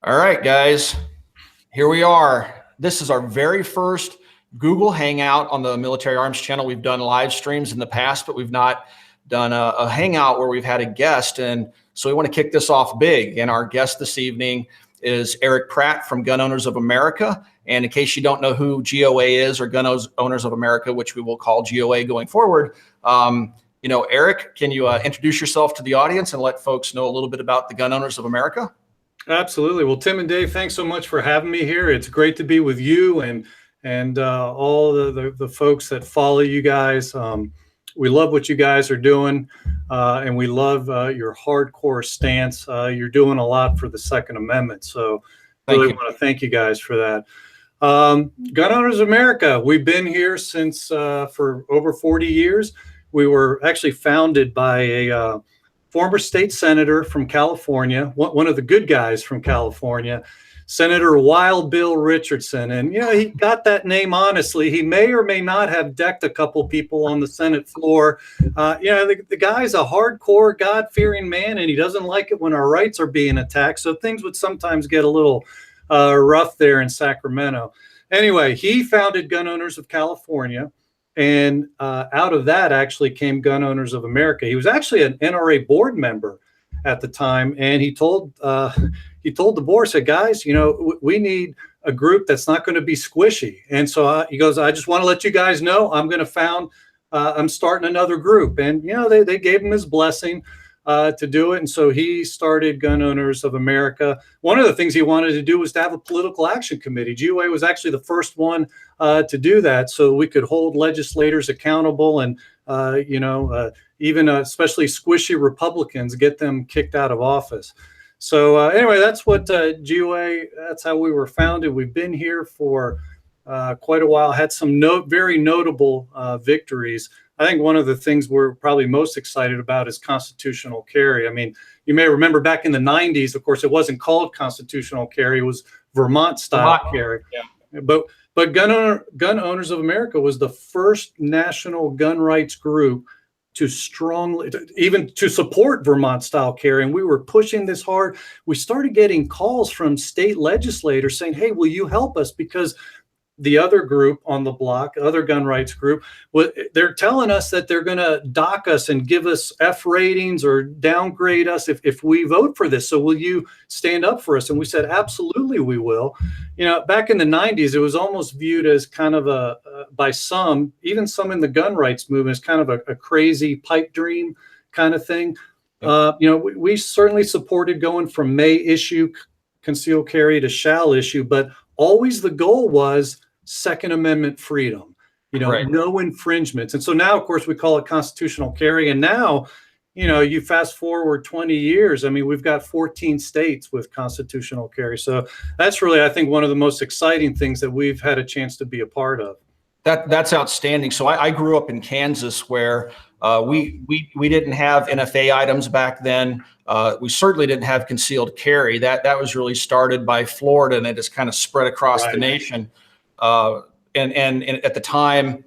All right, guys, here we are. This is our very first Google Hangout on the Military Arms channel. We've done live streams in the past, but we've not done a Hangout where we've had a guest. And so we want to kick this off big. And our guest this evening is Erich Pratt from Gun Owners of America. And in case you don't know who GOA is, or Gun Owners of America, which we will call GOA going forward, Erich, can you introduce yourself to the audience and let folks know a little bit about the Gun Owners of America? Absolutely. Well, Tim and Dave, thanks so much for having me here. It's great to be with you and all the folks that follow you guys. We love what you guys are doing, and we love your hardcore stance. You're doing a lot for the Second Amendment, so really want to thank you guys for that. Gun Owners of America, we've been here since for over 40 years. We were actually founded by a former state senator from California, one of the good guys from California, Senator Wild Bill Richardson. And, he got that name honestly. He may or may not have decked a couple people on the Senate floor. The guy's a hardcore, God-fearing man, and he doesn't like it when our rights are being attacked. So things would sometimes get a little rough there in Sacramento. Anyway, he founded Gun Owners of California. And out of that actually came Gun Owners of America. He was actually an NRA board member at the time, and he told the board, said, guys, we need a group that's not going to be squishy. And so he goes, I just want to let you guys know I'm starting another group. And they gave him his blessing to do it. And so he started Gun Owners of America. One of the things he wanted to do was to have a political action committee. GOA was actually the first one to do that, so we could hold legislators accountable and, even especially squishy Republicans, get them kicked out of office. So anyway, that's what GOA, that's how we were founded. We've been here for quite a while, had some very notable victories. I think one of the things we're probably most excited about is constitutional carry. I mean, you may remember back in the 90s, of course, it wasn't called constitutional carry, it was Vermont-style carry. Yeah. But Gun Owners of America was the first national gun rights group to even support Vermont-style carry. And we were pushing this hard. We started getting calls from state legislators saying, hey, will you help us? Because the other group on the block, other gun rights group, they're telling us that they're going to dock us and give us F ratings or downgrade us if we vote for this. So will you stand up for us? And we said, absolutely, we will. Back in the 90s, it was almost viewed as kind of by some, even some in the gun rights movement, as kind of a crazy pipe dream kind of thing. We certainly supported going from may issue concealed carry to shall issue, but always the goal was Second Amendment freedom, right. No infringements. And so now, of course, we call it constitutional carry. And now, you fast forward 20 years, I mean, we've got 14 states with constitutional carry. So that's really, I think, one of the most exciting things that we've had a chance to be a part of. That's outstanding. So I grew up in Kansas where we didn't have NFA items back then. We certainly didn't have concealed carry. That was really started by Florida, and it just kind of spread across the nation. And at the time,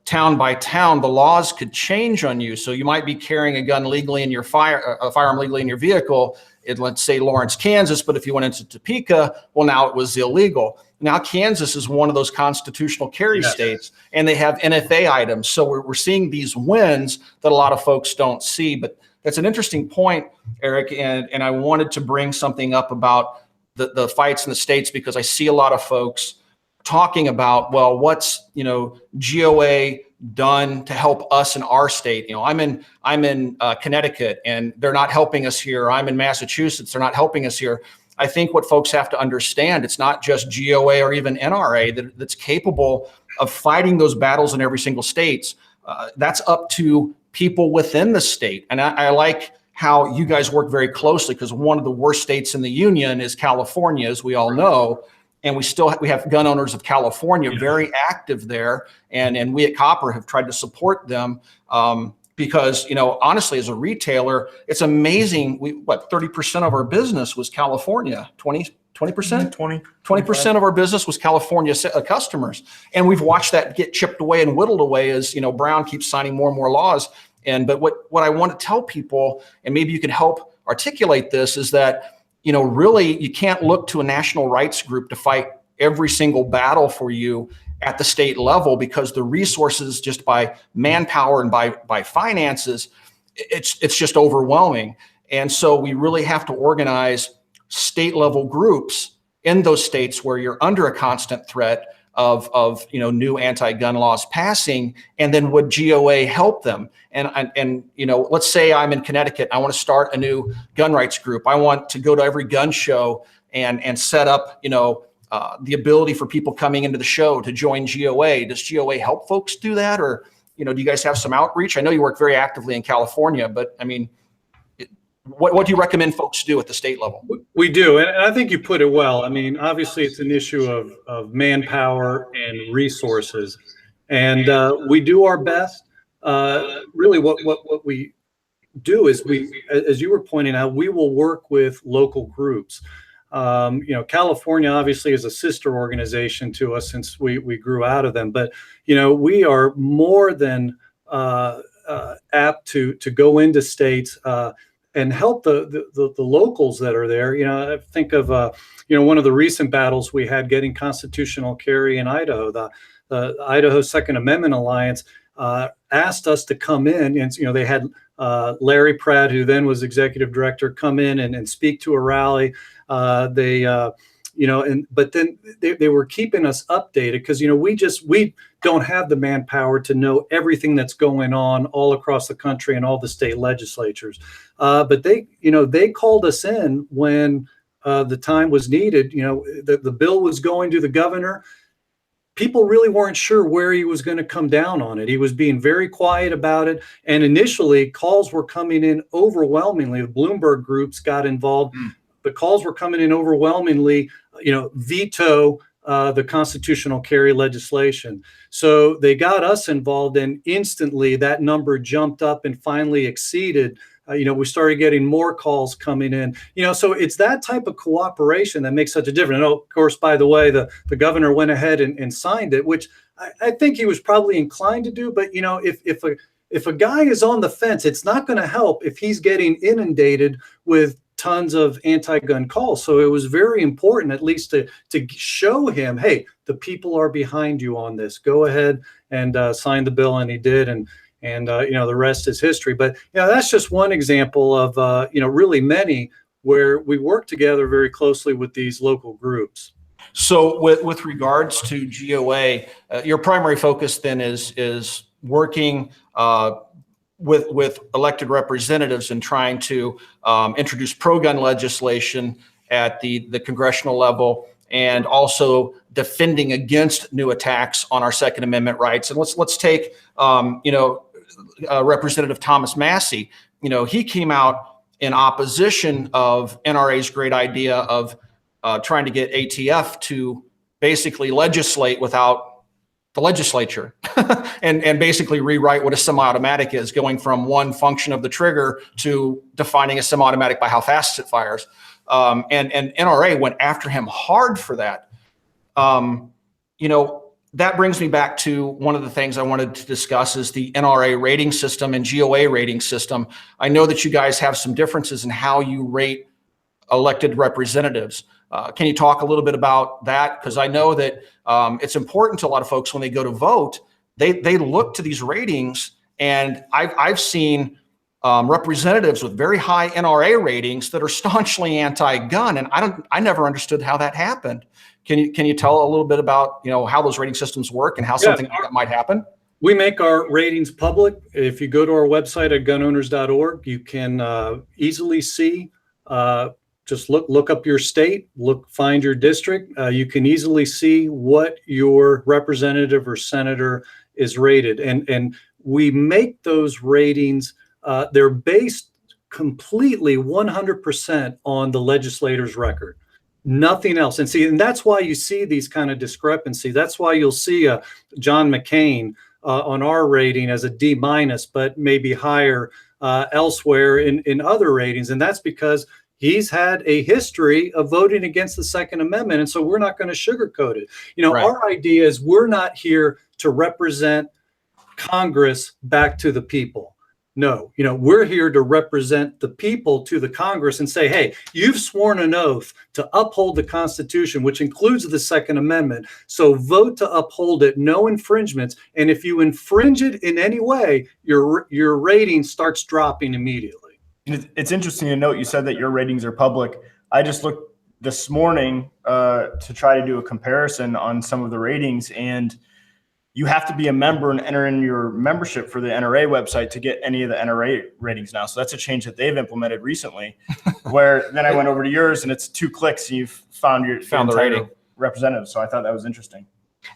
town by town, the laws could change on you. So you might be carrying a gun legally in your a firearm legally in your vehicle in, let's say, Lawrence, Kansas. But if you went into Topeka, well, now it was illegal. Now Kansas is one of those constitutional carry states, and they have NFA items. So we're seeing these wins that a lot of folks don't see. But that's an interesting point, Erich, and I wanted to bring something up about the fights in the states, because I see a lot of folks talking about, well, what's GOA done to help us in our state? I'm in Connecticut, and they're not helping us here. I'm in Massachusetts, they're not helping us here. I think what folks have to understand, it's not just GOA or even NRA that's capable of fighting those battles in every single state. That's up to people within the state. And I like how you guys work very closely, because one of the worst states in the union is California, as we all know. And we have Gun Owners of California very active there. And we at Copper have tried to support them because, honestly, as a retailer, it's amazing. 30% of our business was California, 20%? 20% of our business was California customers. And we've watched that get chipped away and whittled away as, Brown keeps signing more and more laws. But what I want to tell people, and maybe you can help articulate this, is that, really you can't look to a national rights group to fight every single battle for you at the state level, because the resources, just by manpower and by finances, it's just overwhelming. And so we really have to organize state level groups in those states where you're under a constant threat of new anti-gun laws passing, and then would GOA help them? And let's say I'm in Connecticut, I want to start a new gun rights group. I want to go to every gun show and set up the ability for people coming into the show to join GOA. Does GOA help folks do that, or do you guys have some outreach? I know you work very actively in California, but I mean, what do you recommend folks do at the state level? We do, and I think you put it well. I mean, obviously, it's an issue of manpower and resources, and we do our best. Really, what we do is as you were pointing out, we will work with local groups. California obviously is a sister organization to us since we grew out of them, but we are more than apt to go into states and help the locals that are there. I think of one of the recent battles we had getting constitutional carry in Idaho. The Idaho Second Amendment Alliance asked us to come in, and they had Larry Pratt, who then was executive director, come in and speak to a rally. But then they were keeping us updated, because we don't have the manpower to know everything that's going on all across the country and all the state legislatures. But they called us in when the time was needed. The bill was going to the governor. People really weren't sure where he was going to come down on it. He was being very quiet about it. And initially, calls were coming in overwhelmingly. The Bloomberg groups got involved. The calls were coming in overwhelmingly, veto the constitutional carry legislation. So they got us involved, and instantly that number jumped up and finally exceeded. We started getting more calls coming in. So it's that type of cooperation that makes such a difference. And of course, by the way, the governor went ahead and signed it, which I think he was probably inclined to do. But if a guy is on the fence, it's not going to help if he's getting inundated with tons of anti-gun calls. So it was very important, at least to show him, hey, the people are behind you on this. Go ahead and sign the bill, and he did. And the rest is history. But that's just one example of really many where we work together very closely with these local groups. So with regards to GOA, your primary focus then is working with elected representatives and trying to introduce pro-gun legislation at the congressional level, and also defending against new attacks on our Second Amendment rights. And let's take Representative Thomas Massey. He came out in opposition of NRA's great idea of trying to get ATF to basically legislate without the legislature and basically rewrite what a semi-automatic is, going from one function of the trigger to defining a semi-automatic by how fast it fires. And NRA went after him hard for that. That brings me back to one of the things I wanted to discuss is the NRA rating system and GOA rating system. I know that you guys have some differences in how you rate elected representatives. Can you talk a little bit about that? Because I know that it's important to a lot of folks when they go to vote, they look to these ratings, and I've seen representatives with very high NRA ratings that are staunchly anti-gun, and I never understood how that happened. Can you tell a little bit about how those rating systems work and how something like that might happen? We make our ratings public. If you go to our website at gunowners.org, you can easily see. Just look up your state, find your district. You can easily see what your representative or senator is rated, and we make those ratings. They're based completely 100% on the legislator's record, nothing else. And that's why you see these kind of discrepancies. That's why you'll see John McCain on our rating as a D-, but maybe higher elsewhere in other ratings, and that's because he's had a history of voting against the Second Amendment, and so we're not going to sugarcoat it. Right. Our idea is we're not here to represent Congress back to the people. No, we're here to represent the people to the Congress and say, hey, you've sworn an oath to uphold the Constitution, which includes the Second Amendment. So vote to uphold it, no infringements. And if you infringe it in any way, your rating starts dropping immediately. It's interesting to note you said that your ratings are public. I just looked this morning to try to do a comparison on some of the ratings, and you have to be a member and enter in your membership for the NRA website to get any of the NRA ratings now. So that's a change that they've implemented recently, where then I went over to yours and it's 2 clicks and you've found the rating representative. So I thought that was interesting.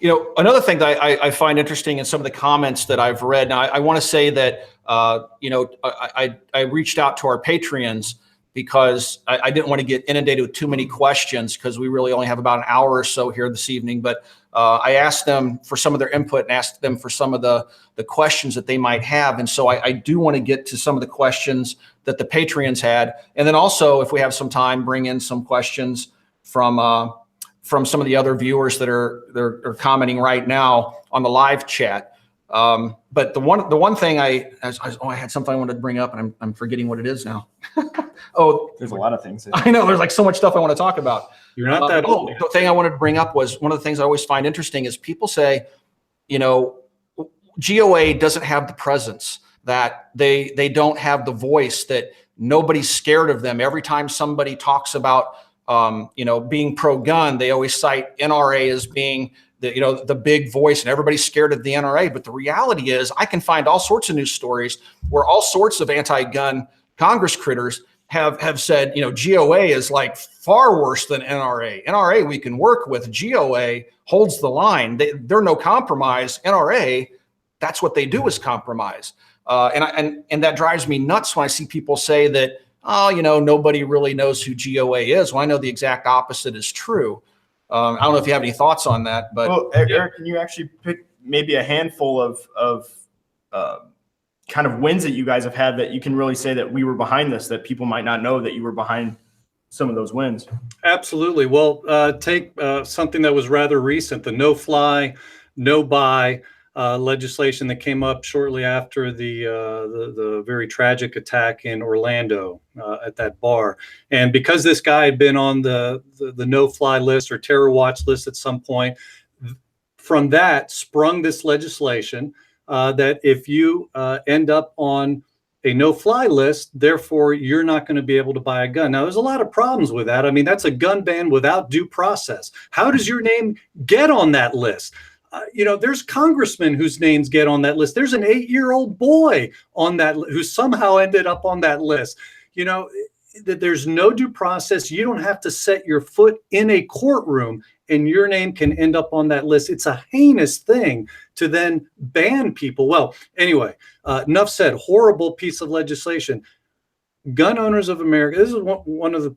Another thing that I find interesting in some of the comments that I've read. Now, I want to say that, I reached out to our Patreons because I didn't want to get inundated with too many questions, because we really only have about an hour or so here this evening. But I asked them for some of their input and asked them for some of the questions that they might have. And so I do want to get to some of the questions that the Patreons had. And then also, if we have some time, bring in some questions from some of the other viewers that are commenting right now on the live chat. But the one thing I had something I wanted to bring up, and I'm forgetting what it is now. Oh, there's a lot of things. I know there's like so much stuff I want to talk about. You're not that old. The thing I wanted to bring up was one of the things I always find interesting is people say, GOA doesn't have the presence, that they don't have the voice, that nobody's scared of them. Every time somebody talks about being pro-gun, they always cite NRA as being the big voice, and everybody's scared of the NRA. But the reality is, I can find all sorts of news stories where all sorts of anti-gun Congress critters have said, GOA is like far worse than NRA. NRA we can work with. GOA holds the line. They're no compromise. NRA, that's what they do, is compromise. And that drives me nuts when I see people say that, nobody really knows who GOA is. Well, I know the exact opposite is true. I don't know if you have any thoughts on that, but Eric, can you actually pick maybe a handful of kind of wins that you guys have had that you can really say that we were behind this, that people might not know that you were behind some of those wins? Absolutely. Well, take something that was rather recent, the no-fly, no-buy legislation that came up shortly after the very tragic attack in Orlando at that bar. And because this guy had been on the no-fly list or terror watch list at some point, from that sprung this legislation that if you end up on a no-fly list, therefore you're not going to be able to buy a gun. Now, there's a lot of problems with that. I mean, that's a gun ban without due process. How does your name get on that list? There's congressmen whose names get on that list. There's an 8-year-old boy on that who somehow ended up on that list. That there's no due process. You don't have to set your foot in a courtroom and your name can end up on that list. It's a heinous thing to then ban people. Well, anyway, enough said. Horrible piece of legislation. Gun Owners of America, this is one of the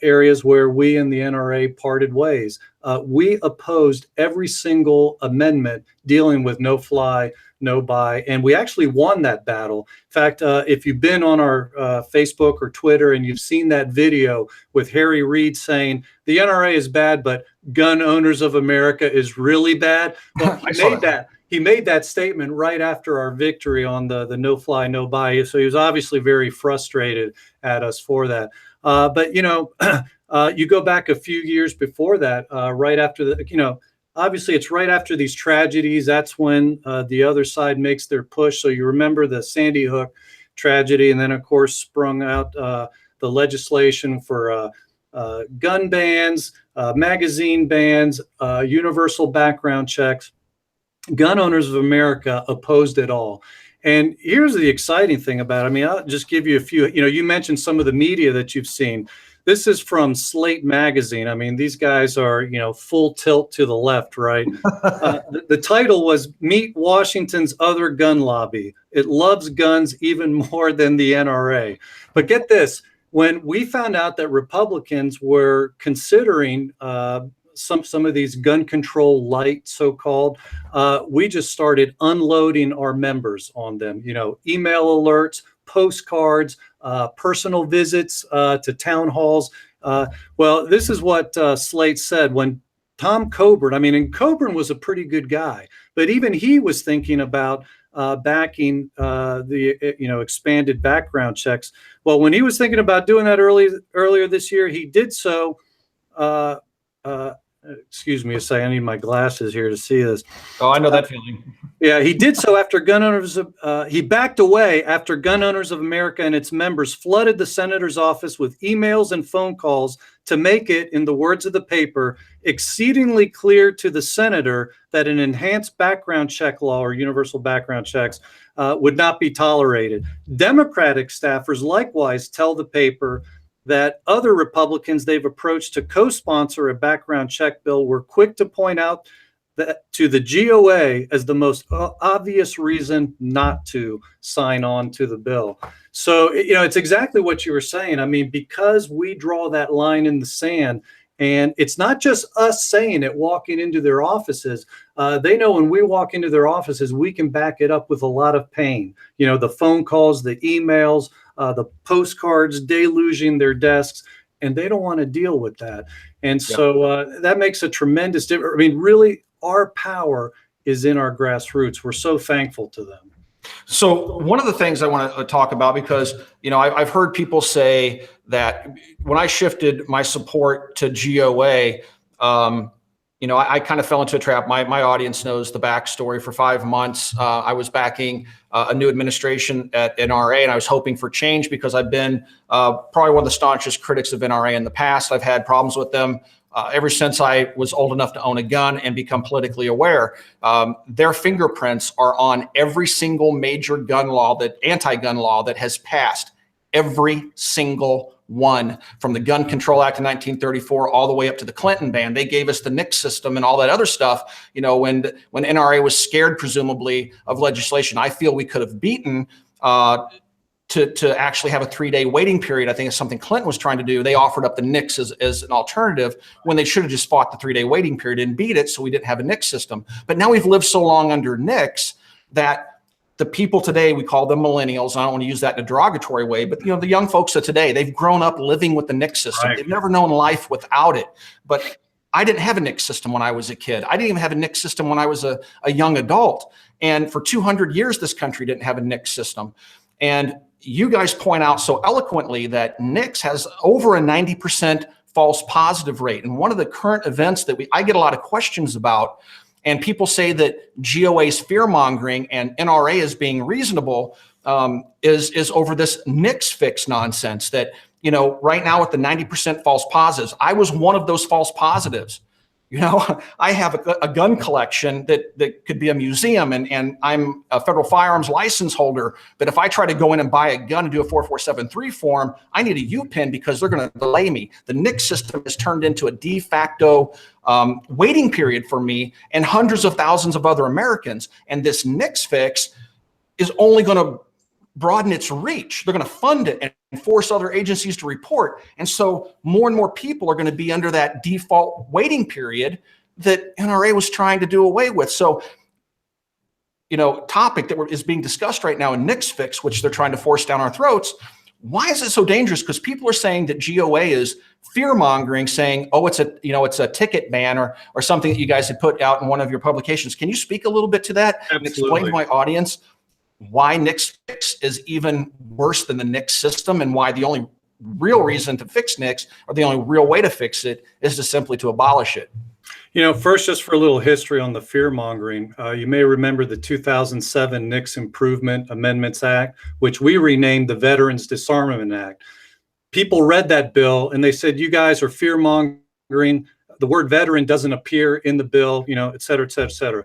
areas where we and the NRA parted ways. We opposed every single amendment dealing with no-fly, no-buy, and we actually won that battle. In fact, if you've been on our Facebook or Twitter and you've seen that video with Harry Reid saying the NRA is bad, but Gun Owners of America is really bad, well, he made that statement right after our victory on the no-fly, no-buy. So he was obviously very frustrated at us for that. But you go back a few years before that, right after obviously it's right after these tragedies. That's when the other side makes their push. So you remember the Sandy Hook tragedy, and then of course sprung out the legislation for gun bans, magazine bans, universal background checks. Gun Owners of America opposed it all. And here's the exciting thing about it. I mean, I'll just give you a few. You mentioned some of the media that you've seen. This is from Slate magazine. I mean, these guys are, full tilt to the left, right? The title was "Meet Washington's Other Gun Lobby. It loves guns even more than the NRA." But get this, when we found out that Republicans were considering some of these gun control light, so-called, we just started unloading our members on them. Email alerts, postcards, personal visits to town halls. Well, this is what Slate said when Tom Coburn, and Coburn was a pretty good guy, but even he was thinking about backing the expanded background checks. Well, when he was thinking about doing that earlier this year, he did so. Excuse me a second. I need my glasses here to see this. Oh, I know that feeling. Yeah, he did so after he backed away after Gun Owners of America and its members flooded the senator's office with emails and phone calls to make it, in the words of the paper, exceedingly clear to the senator that an enhanced background check law or universal background checks would not be tolerated. Democratic staffers likewise tell the paper that other Republicans they've approached to co-sponsor a background check bill were quick to point out that to the GOA as the most obvious reason not to sign on to the bill. So, it's exactly what you were saying. I mean, because we draw that line in the sand, and it's not just us saying it, walking into their offices. They know when we walk into their offices, we can back it up with a lot of pain. The phone calls, the emails, the postcards deluging their desks, and they don't want to deal with that. And so that makes a tremendous difference. I mean, really, our power is in our grassroots. We're so thankful to them. So one of the things I want to talk about, because, I've heard people say that when I shifted my support to GOA, I kind of fell into a trap. My audience knows the backstory. For 5 months, I was backing a new administration at NRA, and I was hoping for change because I've been probably one of the staunchest critics of NRA in the past. I've had problems with them ever since I was old enough to own a gun and become politically aware. Their fingerprints are on every single major anti-gun law that has passed. Every single one, from the Gun Control Act of 1934 all the way up to the Clinton ban. They gave us the NICS system and all that other stuff. When NRA was scared, presumably, of legislation, I feel we could have beaten to actually have a 3-day waiting period. I think it's something Clinton was trying to do. They offered up the NICS as an alternative when they should have just fought the 3-day waiting period and beat it, so we didn't have a NICS system. But now we've lived so long under NICS that the people today, we call them millennials. I don't want to use that in a derogatory way, but the young folks of today, they've grown up living with the NICS system. Right. They've never known life without it. But I didn't have a NICS system when I was a kid. I didn't even have a NICS system when I was a young adult. And for 200 years, this country didn't have a NICS system. And you guys point out so eloquently that NICS has over a 90% false positive rate. And one of the current events that I get a lot of questions about, and people say that GOA's fear-mongering and NRA is being reasonable, is over this NICS fix nonsense that, right now with the 90% false positives, I was one of those false positives. I have a gun collection that could be a museum, and I'm a federal firearms license holder. But if I try to go in and buy a gun and do a 4473 form, I need a U-pin because they're going to delay me. The NICS system has turned into a de facto waiting period for me and hundreds of thousands of other Americans. And this NICS fix is only going to broaden its reach. They're going to fund it and force other agencies to report. And so more and more people are going to be under that default waiting period that NRA was trying to do away with. So, topic that is being discussed right now in NICS fix, which they're trying to force down our throats. Why is it so dangerous? Because people are saying that GOA is fear-mongering, saying, oh, it's a ticket ban or something that you guys had put out in one of your publications. Can you speak a little bit to that? Absolutely. And explain to my audience why NICS fix is even worse than the NICS system, and why the only real reason to fix NICS, or the only real way to fix it, is simply to abolish it? First, just for a little history on the fear-mongering, you may remember the 2007 NICS Improvement Amendments Act, which we renamed the Veterans Disarmament Act. People read that bill and they said, you guys are fear-mongering. The word veteran doesn't appear in the bill, et cetera, et cetera, et cetera.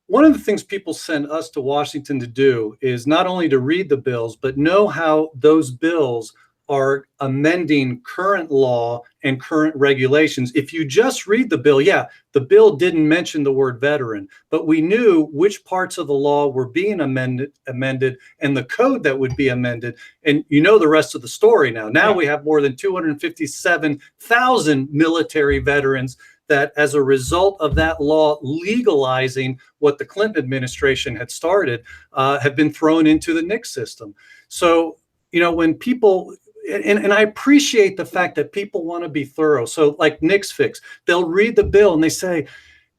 One of the things people send us to Washington to do is not only to read the bills, but know how those bills are amending current law and current regulations. If you just read the bill, the bill didn't mention the word veteran, but we knew which parts of the law were being amended and the code that would be amended. And the rest of the story now. Now we have more than 257,000 military veterans that, as a result of that law legalizing what the Clinton administration had started, have been thrown into the NICS system. So, when people, and I appreciate the fact that people want to be thorough. So like NICS fix, they'll read the bill and they say,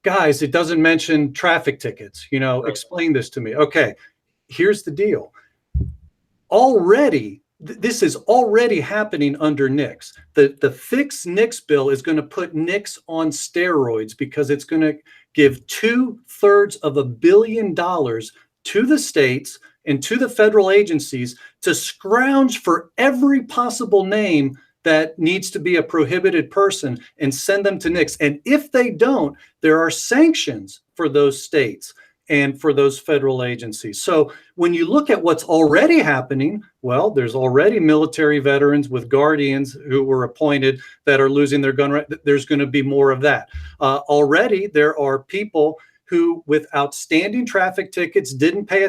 guys, it doesn't mention traffic tickets. You know, explain this to me. Okay, here's the deal. Already, this is already happening under NICS. The fixed NICS bill is going to put NICS on steroids because it's going to give 2/3 of $1 billion to the states and to the federal agencies to scrounge for every possible name that needs to be a prohibited person and send them to NICS. And if they don't, there are sanctions for those states and for those federal agencies. So when you look at what's already happening, well, there's already military veterans with guardians who were appointed that are losing their gun right. There's going to be more of that. Already there are people who, with outstanding traffic tickets, didn't pay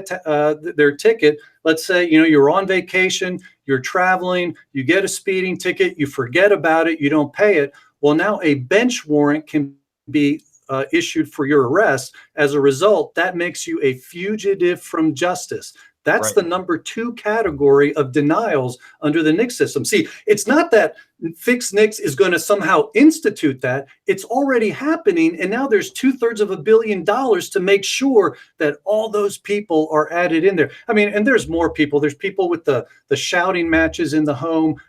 their ticket. Let's say, you know, you're on vacation, you're traveling, you get a speeding ticket, you forget about it, you don't pay it. Well, now a bench warrant can be issued for your arrest. As a result, that makes you a fugitive from justice. That's the number 2 category of denials under the NICS system. See, it's not that fixed NICS is going to somehow institute that. It's already happening. And now there's 2/3 of $1 billion to make sure that all those people are added in there. I mean, and there's more people. There's people with the shouting matches in the home,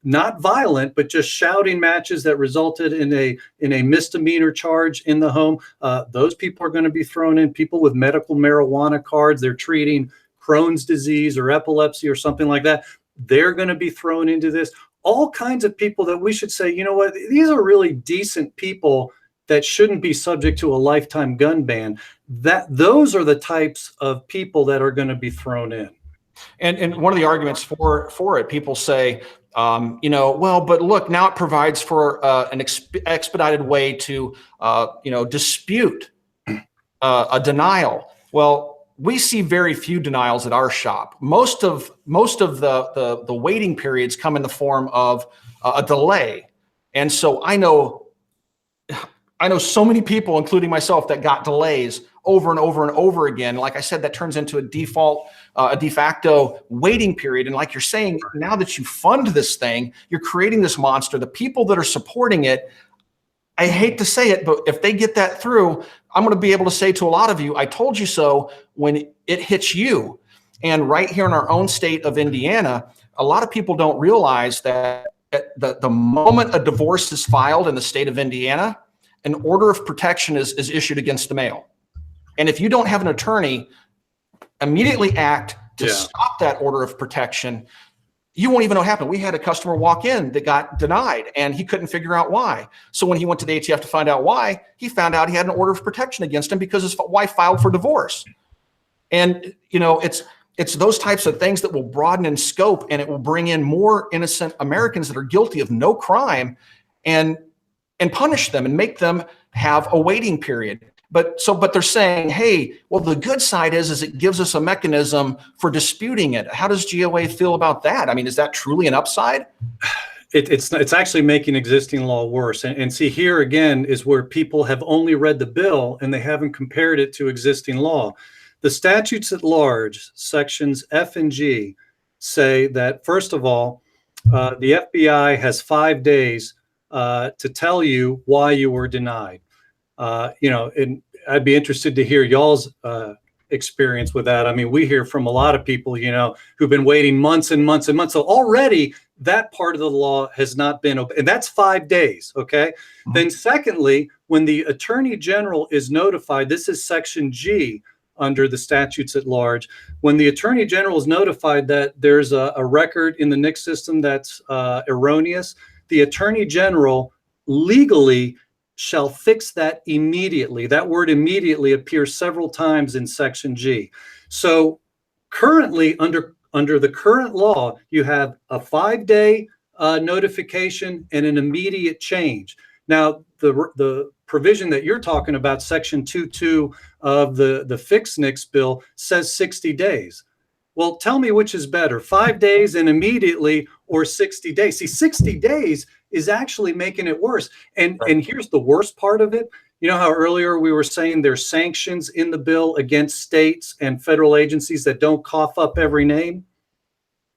not violent, but just shouting matches that resulted in a misdemeanor charge in the home. Those people are going to be thrown in. People with medical marijuana cards, they're treating Crohn's disease or epilepsy or something like that. They're going to be thrown into this. All kinds of people that we should say, you know what, these are really decent people that shouldn't be subject to a lifetime gun ban. Those are the types of people that are going to be thrown in. And one of the arguments for it, people say, you know, well, but look, now it provides for an expedited way to, you know, dispute a denial. Well, we see very few denials at our shop. Most of the waiting periods come in the form of a delay. And so I know so many people, including myself, that got delays over and over and over again. Like I said, that turns into a de facto waiting period. And like you're saying, now that you fund this thing, you're creating this monster. The people that are supporting it, I hate to say it, but if they get that through, I'm going to be able to say to a lot of you, I told you so when it hits you. And right here in our own state of Indiana, a lot of people don't realize that the moment a divorce is filed in the state of Indiana, an order of protection is issued against the male. And if you don't have an attorney immediately act to stop that order of protection, you won't even know what happened. We had a customer walk in that got denied and he couldn't figure out why. So when he went to the ATF to find out why, he found out he had an order of protection against him because his wife filed for divorce. And, you know, it's those types of things that will broaden in scope, and it will bring in more innocent Americans that are guilty of no crime and punish them and make them have a waiting period. But they're saying, hey, well, the good side is it gives us a mechanism for disputing it. How does GOA feel about that? I mean, is that truly an upside? It's actually making existing law worse. And see, here again is where people have only read the bill and they haven't compared it to existing law. The statutes at large, sections F and G, say that, first of all, the FBI has 5 days to tell you why you were denied. You know, and I'd be interested to hear y'all's experience with that. I mean, we hear from a lot of people, you know, who've been waiting months and months and months. So already that part of the law has not been open, and that's 5 days. Okay. Mm-hmm. Then secondly, when the Attorney General is notified, this is section G under the statutes at large. When the Attorney General is notified that there's a record in the NICS system that's erroneous, the Attorney General legally shall fix that immediately. That word immediately appears several times in section G. So currently, under the current law, you have a 5-day notification and an immediate change. Now, the provision that you're talking about, section 2.2 of the fixed NICS bill, says 60 days. Well, tell me which is better, 5 days and immediately, or 60 days. See, 60 days is actually making it worse. And here's the worst part of it. You know how earlier we were saying there's sanctions in the bill against states and federal agencies that don't cough up every name?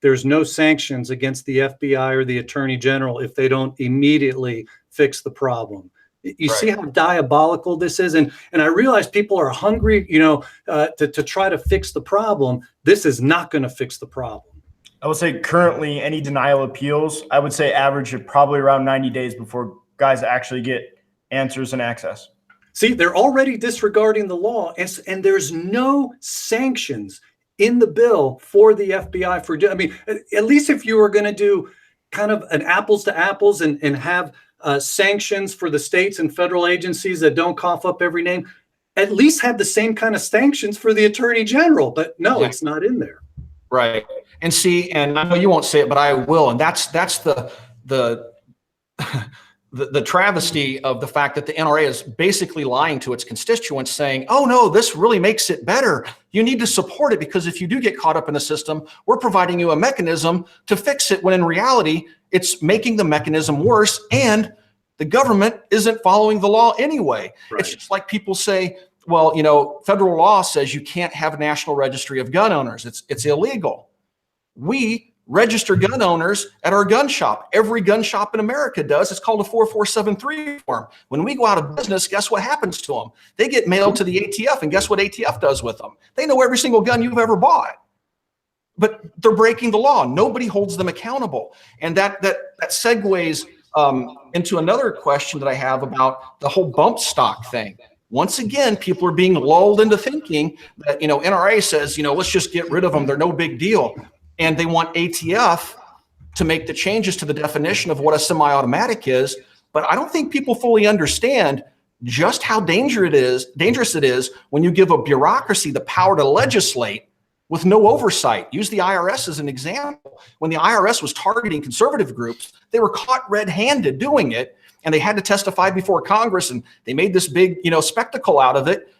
There's no sanctions against the FBI or the Attorney General if they don't immediately fix the problem. You see how diabolical this is? And I realize people are hungry, to try to fix the problem. This is not going to fix the problem. I would say currently any denial appeals, I would say average of probably around 90 days before guys actually get answers and access. See, they're already disregarding the law, and there's no sanctions in the bill for the FBI for, I mean, at least if you were going to do kind of an apples to apples and have sanctions for the states and federal agencies that don't cough up every name, at least have the same kind of sanctions for the attorney general. But no, it's not in there. Right. And see, and I know you won't say it, but I will. And that's the travesty of the fact that the NRA is basically lying to its constituents, saying, oh no, this really makes it better. You need to support it because if you do get caught up in the system, we're providing you a mechanism to fix it, when in reality, it's making the mechanism worse, and the government isn't following the law anyway. Right. It's just like people say, well, federal law says you can't have a national registry of gun owners. It's illegal. We register gun owners at our gun shop. Every gun shop in America does. It's called a 4473 form. When we go out of business, guess what happens to them? They get mailed to the ATF, and guess what ATF does with them? They know every single gun you've ever bought. But they're breaking the law. Nobody holds them accountable. And that segues into another question that I have about the whole bump stock thing. Once again, people are being lulled into thinking that, NRA says, let's just get rid of them. They're no big deal. And they want ATF to make the changes to the definition of what a semi-automatic is. But I don't think people fully understand just how dangerous it is when you give a bureaucracy the power to legislate with no oversight. Use the IRS as an example. When the IRS was targeting conservative groups, they were caught red-handed doing it, and they had to testify before Congress, and they made this big, spectacle out of it.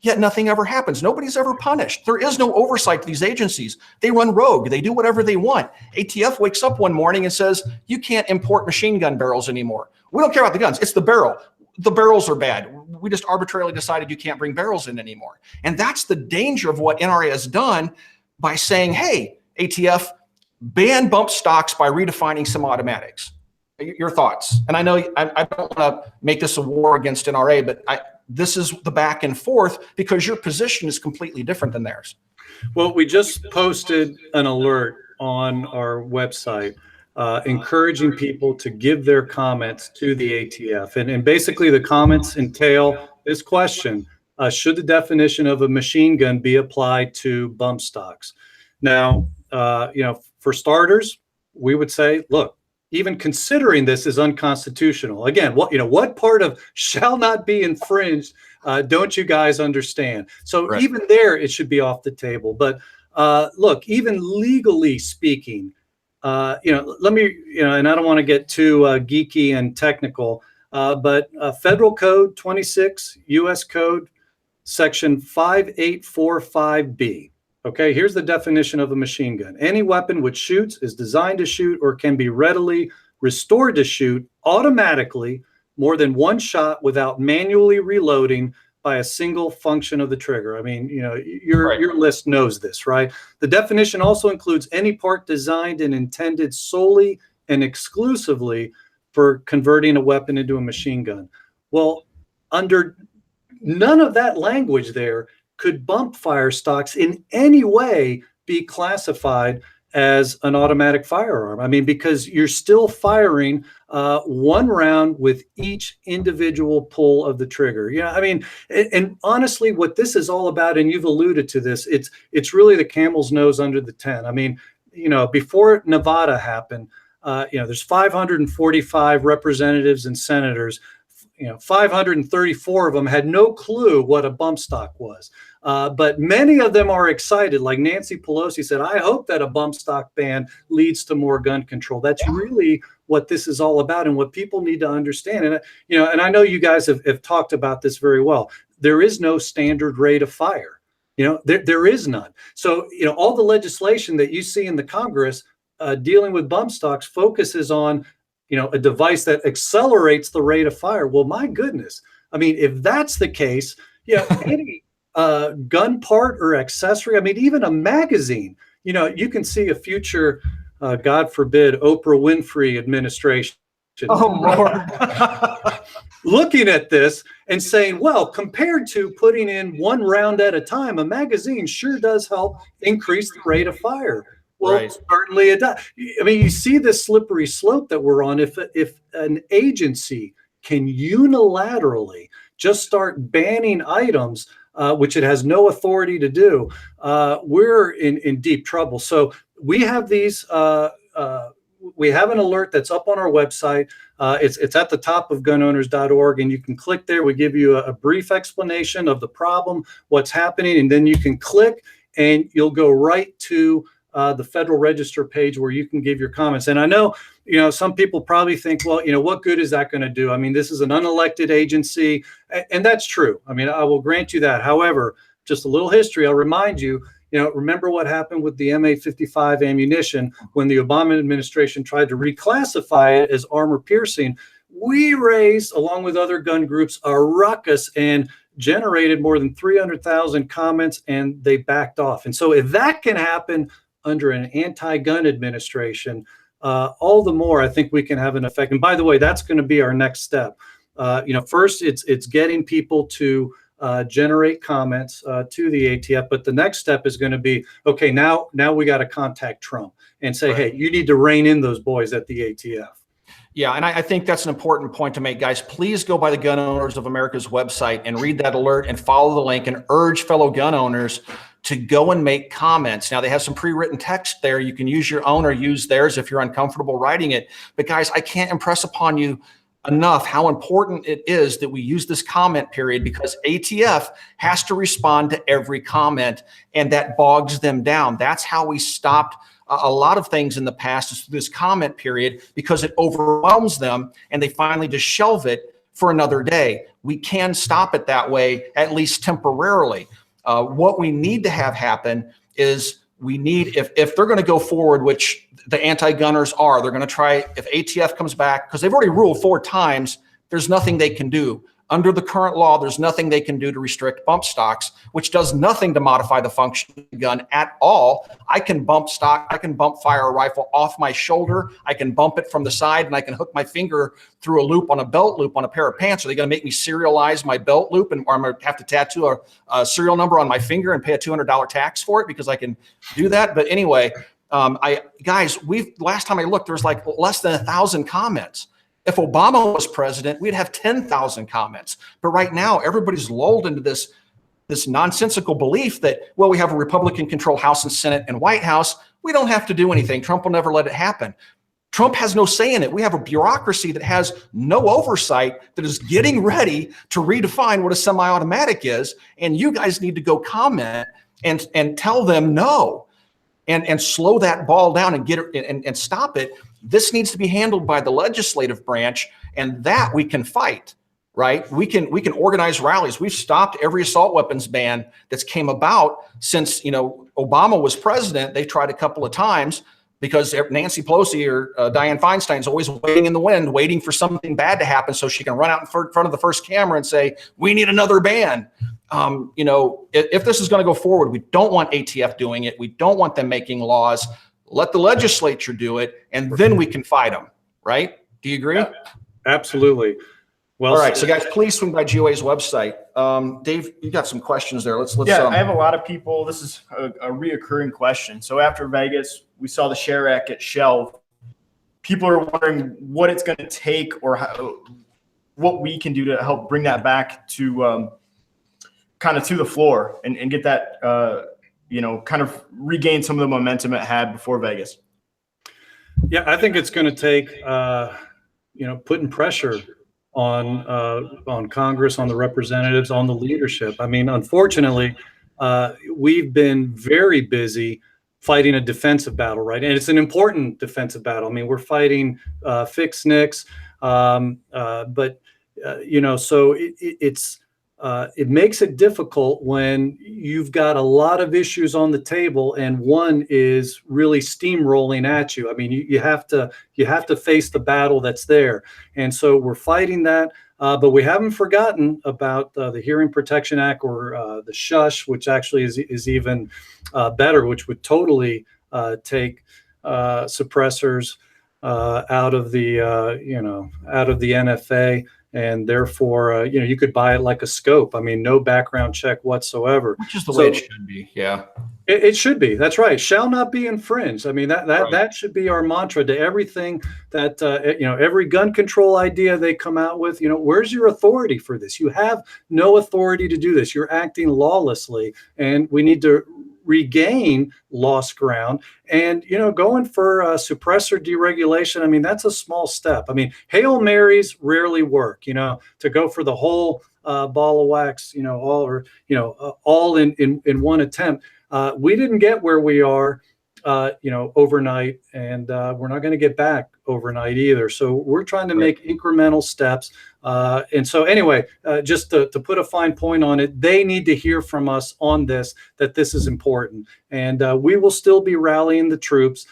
Yet nothing ever happens. Nobody's ever punished. There is no oversight to these agencies. They run rogue. They do whatever they want. ATF wakes up one morning and says, you can't import machine gun barrels anymore. We don't care about the guns. It's the barrel. The barrels are bad. We just arbitrarily decided you can't bring barrels in anymore. And that's the danger of what NRA has done by saying, hey, ATF, ban bump stocks by redefining semi-automatics. Your thoughts? And I know I don't want to make this a war against NRA, but this is the back and forth because your position is completely different than theirs. Well, we just posted an alert on our website encouraging people to give their comments to the ATF. And basically the comments entail this question: should the definition of a machine gun be applied to bump stocks? Now, for starters, we would say, look, even considering this is unconstitutional. Again, what part of shall not be infringed don't you guys understand? So right. Even there, it should be off the table. But look, even legally speaking, let me, and I don't want to get too geeky and technical, but Federal Code 26, U.S. Code, Section 5845B. Okay, here's the definition of a machine gun. Any weapon which shoots, is designed to shoot, or can be readily restored to shoot automatically more than one shot without manually reloading by a single function of the trigger. I mean, your list knows this, right? The definition also includes any part designed and intended solely and exclusively for converting a weapon into a machine gun. Well, under none of that language there could bump fire stocks in any way be classified as an automatic firearm. I mean, because you're still firing one round with each individual pull of the trigger. I mean, and honestly, what this is all about, and you've alluded to this, it's really the camel's nose under the tent. I mean, before Nevada happened, there's 545 representatives and senators. 534 of them had no clue what a bump stock was. But many of them are excited. Like Nancy Pelosi said, I hope that a bump stock ban leads to more gun control. That's really what this is all about and what people need to understand. And, and I know you guys have talked about this very well. There is no standard rate of fire. There is none. So, all the legislation that you see in the Congress dealing with bump stocks focuses on a device that accelerates the rate of fire. Well, my goodness. I mean, if that's the case, any gun part or accessory, I mean, even a magazine, you can see a future, God forbid, Oprah Winfrey administration. Oh, Lord. looking at this and saying, well, compared to putting in one round at a time, a magazine sure does help increase the rate of fire. Well, Right. certainly it does. I mean, you see this slippery slope that we're on. If an agency can unilaterally just start banning items, which it has no authority to do, we're in deep trouble. So we have these. We have an alert that's up on our website. It's at the top of gunowners.org, and you can click there. We give you a brief explanation of the problem, what's happening, and then you can click and you'll go right to the Federal Register page where you can give your comments. And I know, some people probably think, well, what good is that going to do? I mean, this is an unelected agency, and that's true. I mean, I will grant you that. However, just a little history. I'll remind you, remember what happened with the MA-55 ammunition when the Obama administration tried to reclassify it as armor piercing. We raised, along with other gun groups, a ruckus and generated more than 300,000 comments, and they backed off. And so if that can happen under an anti-gun administration, all the more I think we can have an effect. And by the way, that's going to be our next step. First it's getting people to generate comments to the ATF, but the next step is going to be, okay, now we got to contact Trump and say, hey, you need to rein in those boys at the ATF. Yeah, and I think that's an important point to make, guys. Please go by the Gun Owners of America's website and read that alert and follow the link and urge fellow gun owners to go and make comments. Now, they have some pre-written text there. You can use your own or use theirs if you're uncomfortable writing it. But guys, I can't impress upon you enough how important it is that we use this comment period, because ATF has to respond to every comment, and that bogs them down. That's how we stopped a lot of things in the past, is through this comment period, because it overwhelms them and they finally just shelve it for another day. We can stop it that way, at least temporarily. What we need to have happen is we need, if they're going to go forward, which the anti-gunners are, they're going to try, if ATF comes back, because they've already ruled 4 times, there's nothing they can do. Under the current law, there's nothing they can do to restrict bump stocks, which does nothing to modify the function of the gun at all. I can bump stock, I can bump fire a rifle off my shoulder, I can bump it from the side, and I can hook my finger through a loop on a belt loop on a pair of pants. Are they going to make me serialize my belt loop, or I'm going to have to tattoo a serial number on my finger and pay a $200 tax for it because I can do that? But anyway, guys, last time I looked, there was like less than 1,000 comments. If Obama was president, we'd have 10,000 comments. But right now, everybody's lulled into this nonsensical belief that, well, we have a Republican-controlled House and Senate and White House. We don't have to do anything. Trump will never let it happen. Trump has no say in it. We have a bureaucracy that has no oversight, that is getting ready to redefine what a semi-automatic is. And you guys need to go comment and tell them no, and slow that ball down and get it and stop it. This needs to be handled by the legislative branch, and that we can fight, right? We can organize rallies. We've stopped every assault weapons ban that's came about since, Obama was president. They tried a couple of times because Nancy Pelosi or Dianne Feinstein's always waiting in the wind, waiting for something bad to happen so she can run out in front of the first camera and say, we need another ban. If this is going to go forward, we don't want ATF doing it. We don't want them making laws. Let the legislature do it, and then we can fight them, right? Do you agree? Yeah, absolutely. Well, all right. So guys, please swing by GOA's website. Dave, you got some questions there. Let's. Yeah, I have a lot of people. This is a reoccurring question. So after Vegas, we saw the Share Act get shelved. People are wondering what it's going to take, or what we can do to help bring that back to kind of to the floor and get that kind of regain some of the momentum it had before Vegas. Yeah, I think it's going to take, putting pressure on Congress, on the representatives, on the leadership. I mean, unfortunately, we've been very busy fighting a defensive battle, right? And it's an important defensive battle. I mean, we're fighting fixed NICS, but so it makes it difficult when you've got a lot of issues on the table and one is really steamrolling at you. I mean, you have to face the battle that's there. And so we're fighting that, but we haven't forgotten about the Hearing Protection Act, or the SHUSH, which actually is even better, which would totally take suppressors out of the NFA. and therefore, you could buy it like a scope. I mean, no background check whatsoever. Which is the way it should be. Yeah. It should be. That's right. Shall not be infringed. I mean, that should be our mantra to everything that, every gun control idea they come out with. Where's your authority for this? You have no authority to do this. You're acting lawlessly, and we need to regain lost ground. And, going for suppressor deregulation, I mean, that's a small step. I mean, Hail Marys rarely work, to go for the whole ball of wax, all in one attempt. We didn't get where we are, overnight, and we're not going to get back overnight either. So we're trying to make incremental steps. And so anyway, just to put a fine point on it, they need to hear from us on this, that this is important. And we will still be rallying the troops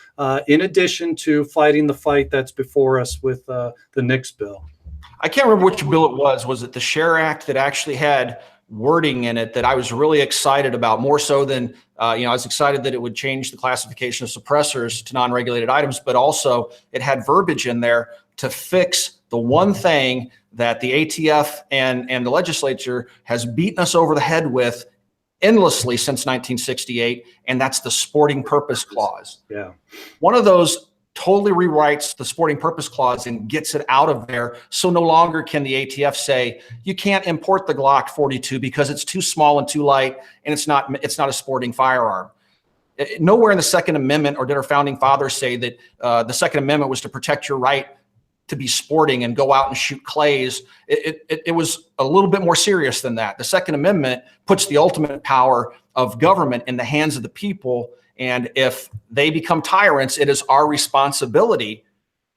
in addition to fighting the fight that's before us with the Nix bill. I can't remember which bill it was. Was it the SHARE Act that actually had wording in it that I was really excited about, more so than, I was excited that it would change the classification of suppressors to non-regulated items, but also it had verbiage in there to fix the one thing that the ATF and the legislature has beaten us over the head with endlessly since 1968, and that's the sporting purpose clause. Yeah. One of those totally rewrites the sporting purpose clause and gets it out of there. So no longer can the ATF say, you can't import the Glock 42 because it's too small and too light, and it's not a sporting firearm. Nowhere in the Second Amendment or did our founding fathers say that the Second Amendment was to protect your right to be sporting and go out and shoot clays. It was a little bit more serious than that. The Second Amendment puts the ultimate power of government in the hands of the people. And if they become tyrants, it is our responsibility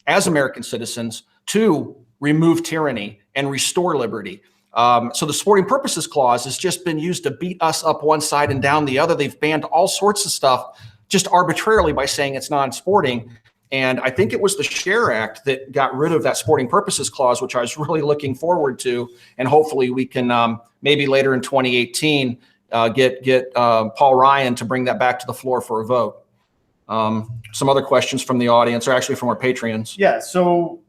as American citizens to remove tyranny and restore liberty. So the sporting purposes clause has just been used to beat us up one side and down the other. They've banned all sorts of stuff just arbitrarily by saying it's non-sporting. And I think it was the SHARE Act that got rid of that sporting purposes clause, which I was really looking forward to. And hopefully we can maybe later in 2018 get Paul Ryan to bring that back to the floor for a vote. Some other questions from the audience, or actually from our Patreons. Yeah. So,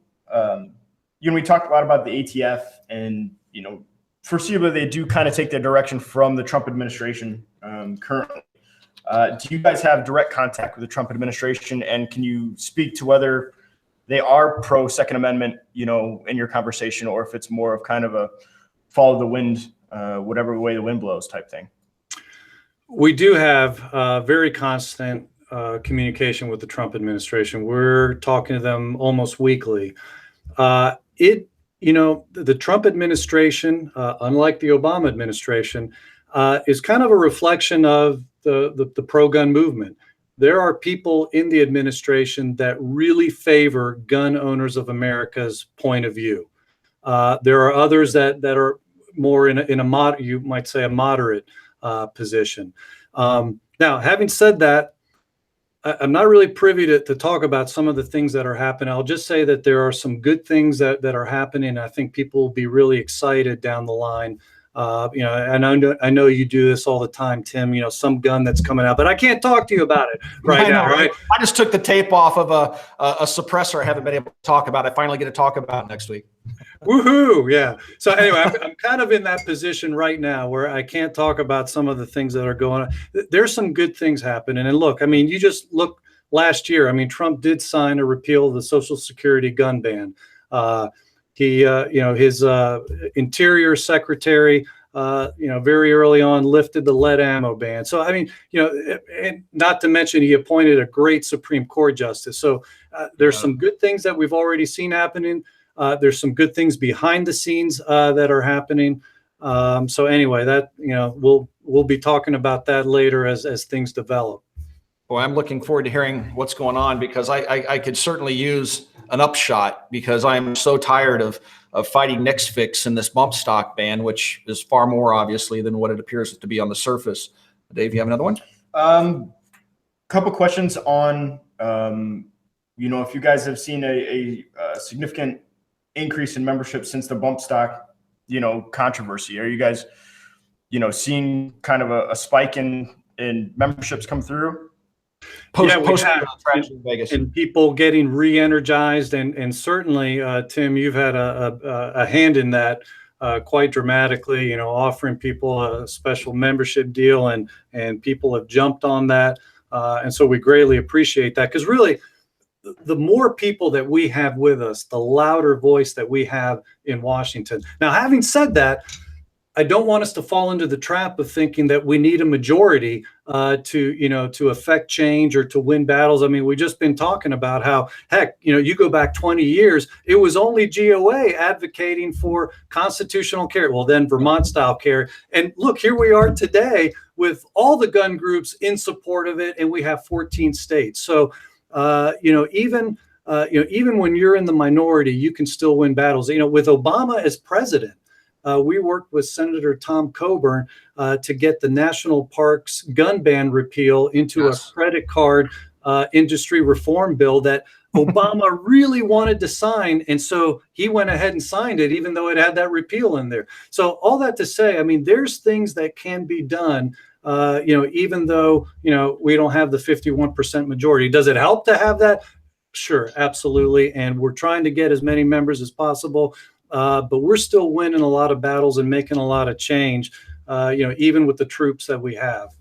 we talked a lot about the ATF, and, foreseeably they do kind of take their direction from the Trump administration currently. Do you guys have direct contact with the Trump administration, and can you speak to whether they are pro Second Amendment, in your conversation, or if it's more of kind of a follow the wind, whatever way the wind blows type thing? We do have very constant communication with the Trump administration. We're talking to them almost weekly. The Trump administration, unlike the Obama administration, is kind of a reflection of the pro-gun movement. There are people in the administration that really favor gun owners of America's point of view. There are others that are more in a you might say a moderate position. Now, having said that, I'm not really privy to talk about some of the things that are happening. I'll just say that there are some good things that are happening. I think people will be really excited down the line. And I know you do this all the time, Tim, some gun that's coming out, but I can't talk to you about it right now, right? I just took the tape off of a suppressor I haven't been able to talk about. I finally get to talk about it next week. Woohoo. Yeah. So anyway, I'm kind of in that position right now where I can't talk about some of the things that are going on. There's some good things happening. And look, I mean, you just look last year. I mean, Trump did sign a repeal of the Social Security gun ban. His Interior Secretary, very early on lifted the lead ammo ban. So, I mean, and not to mention he appointed a great Supreme Court justice. So there's some good things that we've already seen happening. There's some good things behind the scenes that are happening. So anyway, that, we'll be talking about that later as things develop. Well, I'm looking forward to hearing what's going on, because I could certainly use an upshot, because I'm so tired of fighting Nix fix in this bump stock ban, which is far more obviously than what it appears to be on the surface. Dave, you have another one? Couple questions on, if you guys have seen a significant increase in membership since the bump stock, controversy. Are you guys, seeing kind of a spike in memberships come through? Yeah, we post have. tragedy in Vegas. And people getting re-energized, and certainly, Tim, you've had a hand in that quite dramatically. You know, offering people a special membership deal, and people have jumped on that, and so we greatly appreciate that, because really, the more people that we have with us, the louder voice that we have in Washington. Now, having said that, I don't want us to fall into the trap of thinking that we need a majority to affect change or to win battles. I mean, we've just been talking about how, heck, you go back 20 years, it was only GOA advocating for constitutional carry. Well, then Vermont style carry. And look, here we are today with all the gun groups in support of it, and we have 14 states. So, even when you're in the minority, you can still win battles. With Obama as president, we worked with Senator Tom Coburn to get the national parks gun ban repeal into a credit card industry reform bill that Obama really wanted to sign. And so he went ahead and signed it, even though it had that repeal in there. So all that to say, I mean, there's things that can be done, even though, we don't have the 51% majority. Does it help to have that? Sure, absolutely. And we're trying to get as many members as possible. But we're still winning a lot of battles and making a lot of change, even with the troops that we have.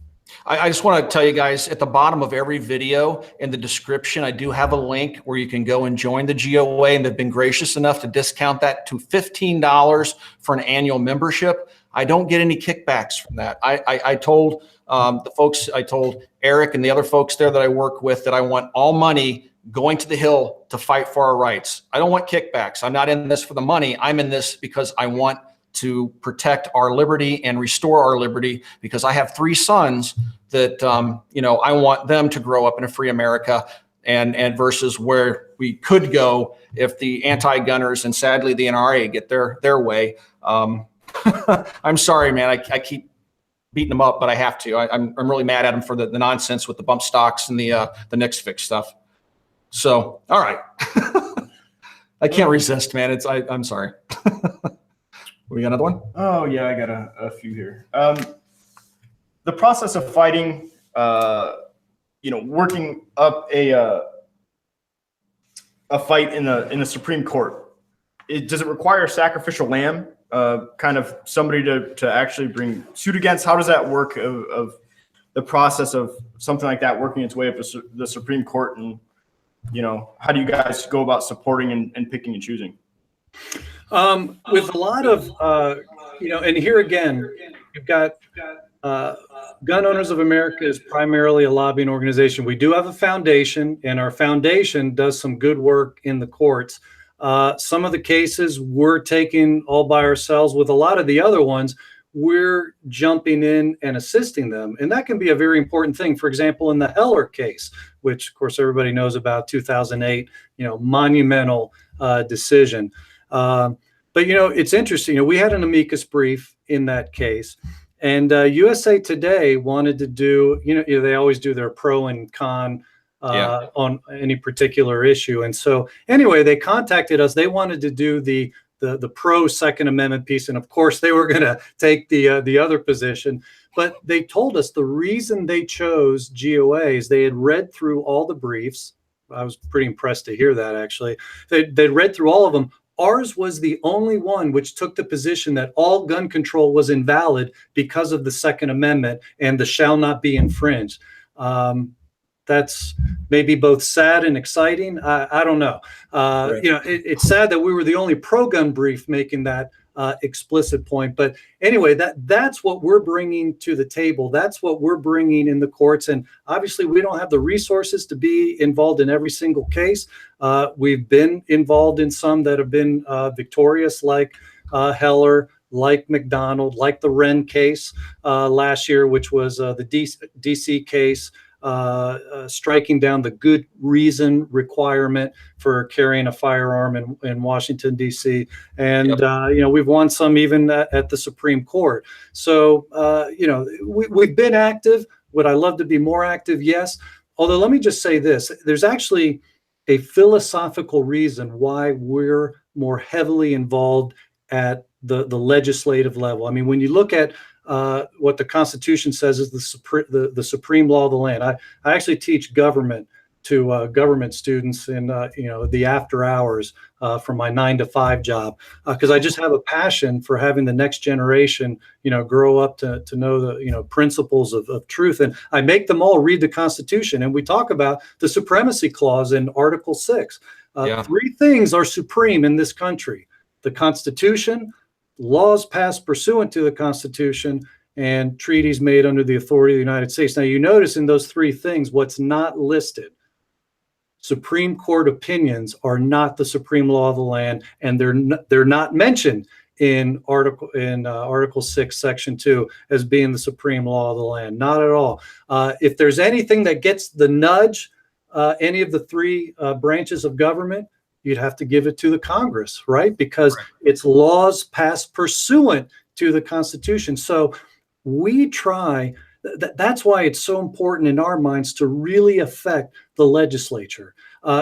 I just want to tell you guys, at the bottom of every video in the description, I do have a link where you can go and join the GOA, and they've been gracious enough to discount that to $15 for an annual membership. I don't get any kickbacks from that. I told the folks, I told Eric and the other folks there that I work with that I want all money going to the Hill to fight for our rights. I don't want kickbacks. I'm not in this for the money. I'm in this because I want to protect our liberty and restore our liberty, because I have 3 sons that, I want them to grow up in a free America, and versus where we could go if the anti-gunners and sadly the NRA get their way. I'm sorry, man. I keep beating them up, but I have to. I'm really mad at them for the nonsense with the bump stocks and the Nix fix stuff. So, all right. I can't resist, man. I'm sorry. We got another one? Oh yeah, I got a few here. The process of fighting, working up a fight in the Supreme Court, does it require a sacrificial lamb, kind of somebody to actually bring suit against? How does that work of the process of something like that working its way up to the Supreme Court, and how do you guys go about supporting and picking and choosing? With a lot of, and here again, you've got Gun Owners of America is primarily a lobbying organization. We do have a foundation, and our foundation does some good work in the courts. Some of the cases we're taking all by ourselves. With a lot of the other ones, we're jumping in and assisting them. And that can be a very important thing. For example, in the Heller case, which of course everybody knows about, 2008, monumental decision. But it's interesting. We had an amicus brief in that case, and USA Today wanted to do, they always do their pro and con on any particular issue. And so anyway, they contacted us. They wanted to do the pro Second Amendment piece, and of course they were going to take the other position. But they told us the reason they chose GOA is they had read through all the briefs. I was pretty impressed to hear that, actually. They'd read through all of them. Ours was the only one which took the position that all gun control was invalid because of the Second Amendment and the shall not be infringed. That's maybe both sad and exciting. I don't know. Right. It's sad that we were the only pro-gun brief making that explicit point. But anyway, that's what we're bringing to the table. That's what we're bringing in the courts. And obviously, we don't have the resources to be involved in every single case. We've been involved in some that have been victorious, like Heller, like McDonald, like the Wren case last year, which was the DC case. Striking down the good reason requirement for carrying a firearm in Washington, D.C. And, we've won some even at the Supreme Court. So, we've been active. Would I love to be more active? Yes. Although let me just say this, there's actually a philosophical reason why we're more heavily involved at the legislative level. I mean, when you look at what the Constitution says is the supreme law of the land. I actually teach government to government students in the after hours from my 9 to 5 job, because I just have a passion for having the next generation grow up to know the principles of truth. And I make them all read the Constitution, and we talk about the supremacy clause in Article 6. 3 things are supreme in this country: the Constitution, laws passed pursuant to the Constitution, and treaties made under the authority of the United States. Now, you notice in those 3 things, what's not listed. Supreme Court opinions are not the supreme law of the land, and they're not mentioned in Article 6, Section 2 as being the supreme law of the land. Not at all. If there's anything that gets the nudge, any of the 3 branches of government, you'd have to give it to the Congress, right? Because it's laws passed pursuant to the Constitution. So we try. That's why it's so important in our minds to really affect the legislature.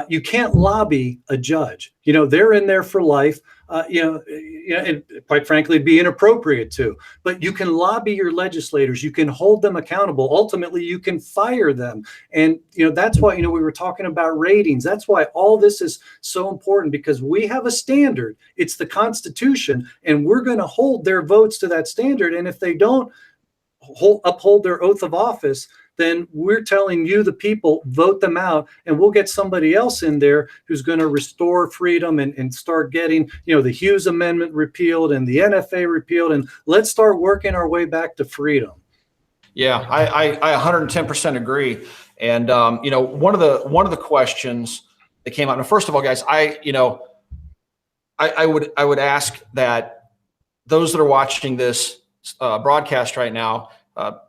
You can't lobby a judge. They're in there for life. And quite frankly, it'd be inappropriate to. But you can lobby your legislators. You can hold them accountable. Ultimately, you can fire them. And that's why we were talking about ratings. That's why all this is so important, because we have a standard. It's the Constitution, and we're going to hold their votes to that standard. And if they don't uphold their oath of office, then we're telling you, the people, vote them out, and we'll get somebody else in there who's going to restore freedom and start getting, the Hughes Amendment repealed and the NFA repealed, and let's start working our way back to freedom. Yeah, I 110% agree. And one of the questions that came out. Now, first of all, guys, I would ask that those that are watching this broadcast right now,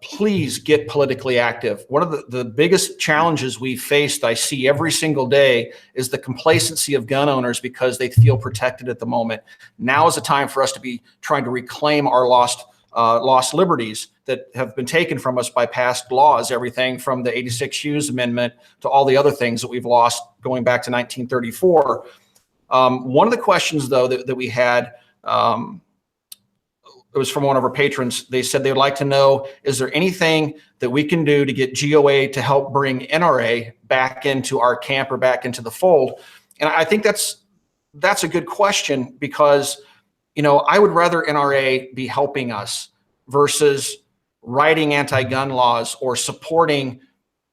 please get politically active. One of the biggest challenges we faced, I see every single day, is the complacency of gun owners because they feel protected at the moment. Now is the time for us to be trying to reclaim our lost liberties that have been taken from us by past laws, everything from the 86 Hughes Amendment to all the other things that we've lost going back to 1934. One of the questions, though, that we had, it was from one of our patrons. They said they would like to know, is there anything that we can do to get GOA to help bring NRA back into our camp or back into the fold? And I think that's a good question, because, I would rather NRA be helping us versus writing anti-gun laws or supporting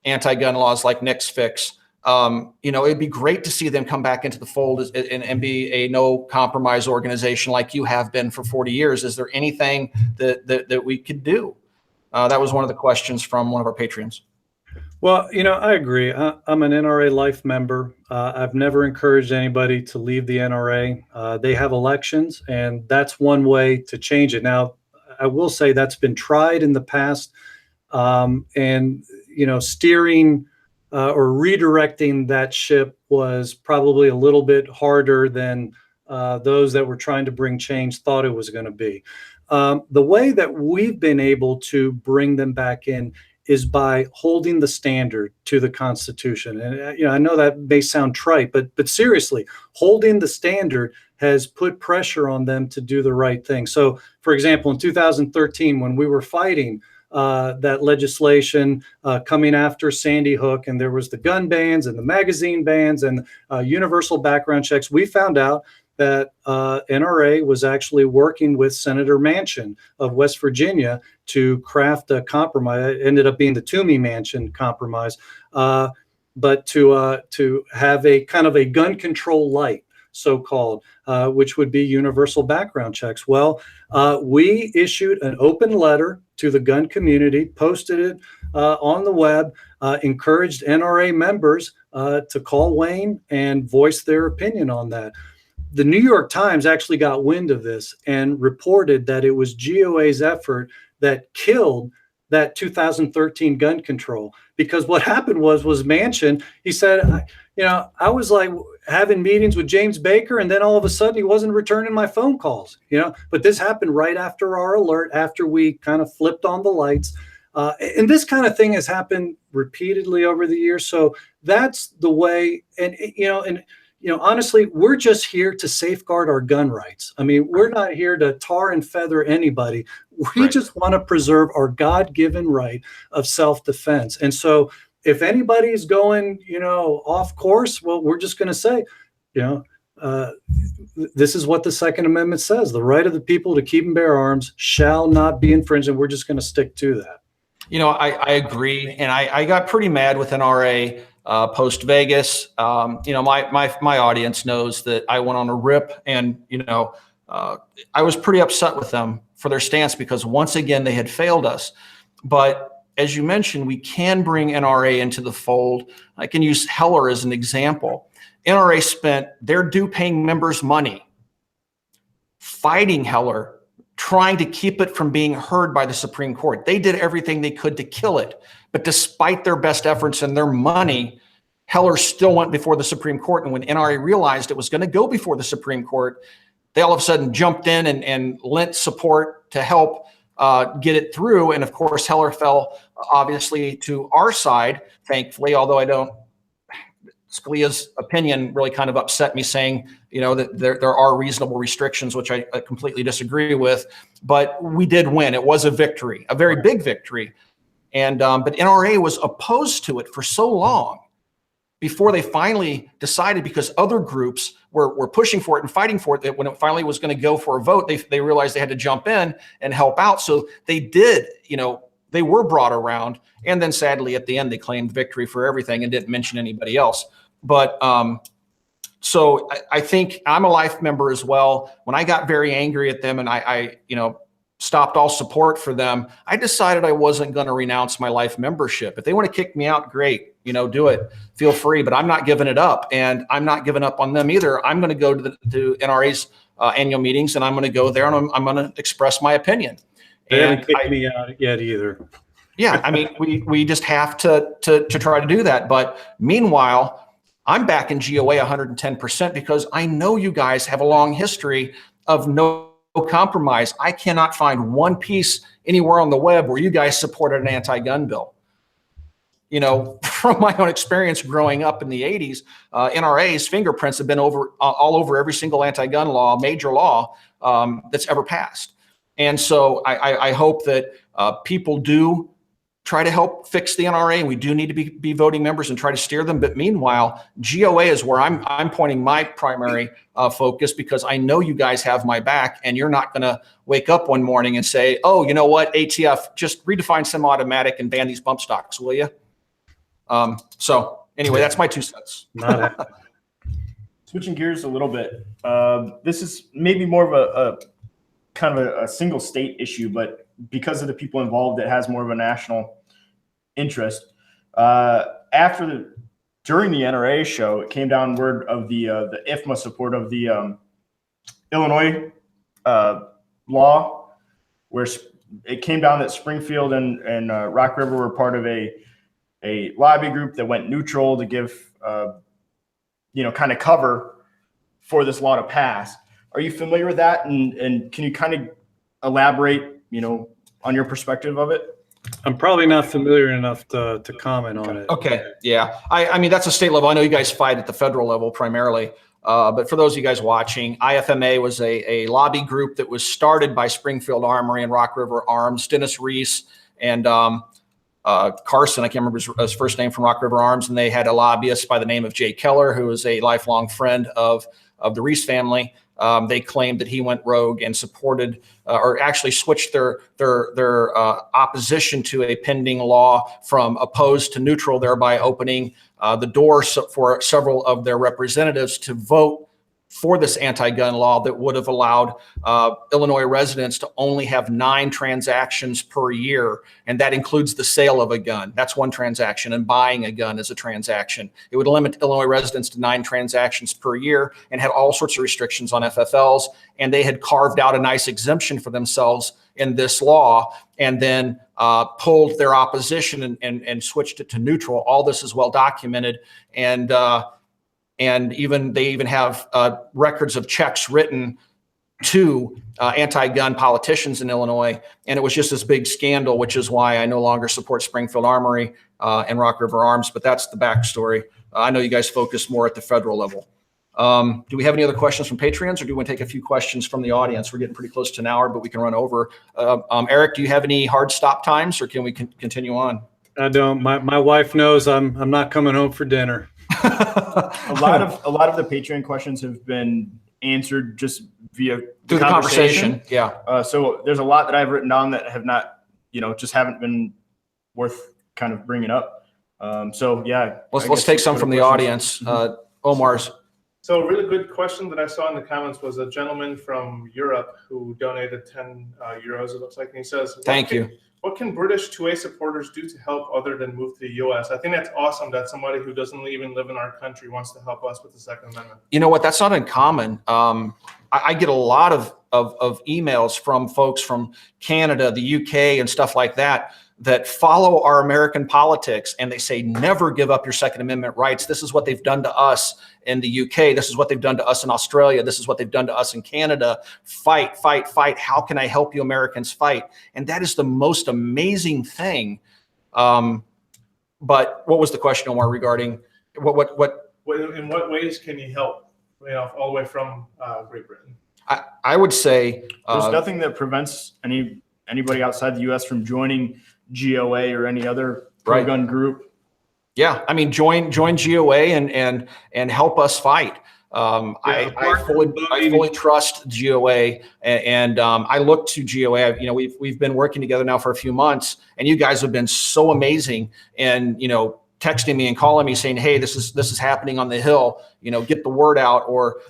anti-gun laws like Nick's fix. It'd be great to see them come back into the fold and be a no compromise organization like you have been for 40 years. Is there anything that we could do? That was one of the questions from one of our patrons. Well, I agree. I'm an NRA Life member. I've never encouraged anybody to leave the NRA. They have elections, and that's one way to change it. Now, I will say that's been tried in the past, and steering or redirecting that ship was probably a little bit harder than those that were trying to bring change thought it was going to be. The way that we've been able to bring them back in is by holding the standard to the Constitution. And I know that may sound trite, but seriously, holding the standard has put pressure on them to do the right thing. So, for example, in 2013, when we were fighting that legislation coming after Sandy Hook, and there was the gun bans and the magazine bans and universal background checks, we found out that NRA was actually working with Senator Manchin of West Virginia to craft a compromise. It ended up being the Toomey Manchin compromise, but to have a kind of a gun control light, so-called, which would be universal background checks. Well, we issued an open letter to the gun community, posted it on the web, encouraged NRA members to call Wayne and voice their opinion on that. The New York Times actually got wind of this and reported that it was GOA's effort that killed that 2013 gun control. Because what happened was Manchin, he said, I was like having meetings with James Baker, and then all of a sudden he wasn't returning my phone calls, but this happened right after our alert, after we kind of flipped on the lights. And this kind of thing has happened repeatedly over the years. So that's the way. And honestly, we're just here to safeguard our gun rights. I mean, we're not here to tar and feather anybody. We Right. just want to preserve our God-given right of self-defense. And so if anybody's going, off course, well, we're just going to say, this is what the Second Amendment says. The right of the people to keep and bear arms shall not be infringed. And we're just going to stick to that. I agree. And I got pretty mad with NRA post Vegas. My audience knows that I went on a rip, and, I was pretty upset with them for their stance because once again, they had failed us. But as you mentioned, we can bring NRA into the fold. I can use Heller as an example. NRA spent their due-paying members' money fighting Heller, trying to keep it from being heard by the Supreme Court. They did everything they could to kill it. But despite their best efforts and their money, Heller still went before the Supreme Court. And when NRA realized it was going to go before the Supreme Court, they all of a sudden jumped in and lent support to help get it through. And of course, Heller fell obviously to our side, thankfully, although Scalia's opinion really kind of upset me, saying, that there are reasonable restrictions, which I completely disagree with. But we did win. It was a victory, a very big victory. And but NRA was opposed to it for so long before they finally decided, because other groups were pushing for it and fighting for it, that when it finally was going to go for a vote, they realized they had to jump in and help out. So they did, they were brought around. And then sadly, at the end, they claimed victory for everything and didn't mention anybody else. But so I think I'm a life member as well. When I got very angry at them and I stopped all support for them, I decided I wasn't going to renounce my life membership. If they want to kick me out, great, do it, feel free, but I'm not giving it up, and I'm not giving up on them either. I'm going to go to NRA's annual meetings, and I'm going to go there and I'm going to express my opinion. They haven't kicked me out yet either. Yeah, I mean, we just have to try to do that. But meanwhile, I'm back in GOA 110% because I know you guys have a long history of no compromise. I cannot find one piece anywhere on the web where you guys supported an anti-gun bill. From my own experience growing up in the 80s, NRA's fingerprints have been all over every single anti-gun law, major law that's ever passed. And so I hope that people do try to help fix the NRA, and we do need to be voting members and try to steer them. But meanwhile, GOA is where I'm pointing my primary focus, because I know you guys have my back, and you're not going to wake up one morning and say, oh, you know what, ATF, just redefine semi-automatic and ban these bump stocks, will you? So anyway, that's my 2 cents. Switching gears a little bit, this is maybe more of a kind of a single state issue, but because of the people involved, it has more of a national interest. During the NRA show, it came down word of the IFMA support of the Illinois law, where it came down that Springfield and Rock River were part of a lobby group that went neutral to give kind of cover for this law to pass. Are you familiar with that? And can you kind of elaborate, on your perspective of it? I'm probably not familiar enough to comment on it. Okay. Yeah. I mean, that's a state level. I know you guys fight at the federal level primarily. But for those of you guys watching, IFMA was a lobby group that was started by Springfield Armory and Rock River Arms, Dennis Reese and Carson, I can't remember his first name, from Rock River Arms. And they had a lobbyist by the name of Jay Keller, who was a lifelong friend of the Reese family. They claimed that he went rogue and supported or actually switched their opposition to a pending law from opposed to neutral, thereby opening the door for several of their representatives to vote for this anti-gun law that would have allowed Illinois residents to only have 9 transactions per year. And that includes the sale of a gun. That's one transaction, and buying a gun is a transaction. It would limit Illinois residents to 9 transactions per year and had all sorts of restrictions on FFLs. And they had carved out a nice exemption for themselves in this law, and then pulled their opposition and switched it to neutral. All this is well documented. And they even have records of checks written to anti-gun politicians in Illinois. And it was just this big scandal, which is why I no longer support Springfield Armory and Rock River Arms. But that's the backstory. I know you guys focus more at the federal level. Do we have any other questions from Patreons, or do we want to take a few questions from the audience? We're getting pretty close to an hour, but we can run over. Eric, do you have any hard stop times, or can we continue on? I don't. My wife knows I'm not coming home for dinner. A lot of the Patreon questions have been answered just via through the conversation. Yeah. So there's a lot that I've written down that have not, just haven't been worth kind of bringing up. So yeah. Let's take some from the audience. Omar's. So a really good question that I saw in the comments was a gentleman from Europe who donated 10 euros, it looks like. And he says, thank you. What can British 2A supporters do to help other than move to the U.S.? I think that's awesome that somebody who doesn't even live in our country wants to help us with the Second Amendment. You know what? That's not uncommon. I get a lot of emails from folks from Canada, the UK, and stuff like that follow our American politics, and they say, never give up your Second Amendment rights. This is what they've done to us in the UK. This is what they've done to us in Australia. This is what they've done to us in Canada. Fight, fight, fight. How can I help you Americans fight? And that is the most amazing thing. But what was the question, Omar, regarding what? In what ways can you help, all the way from Great Britain? I would say there's nothing that prevents anybody outside the U.S. from joining GOA or any other pro-gun group. Yeah, I mean, join GOA and help us fight. I fully trust GOA, and I look to GOA. We've been working together now for a few months, and you guys have been so amazing. And texting me and calling me saying, "Hey, this is happening on the Hill. Get the word out," or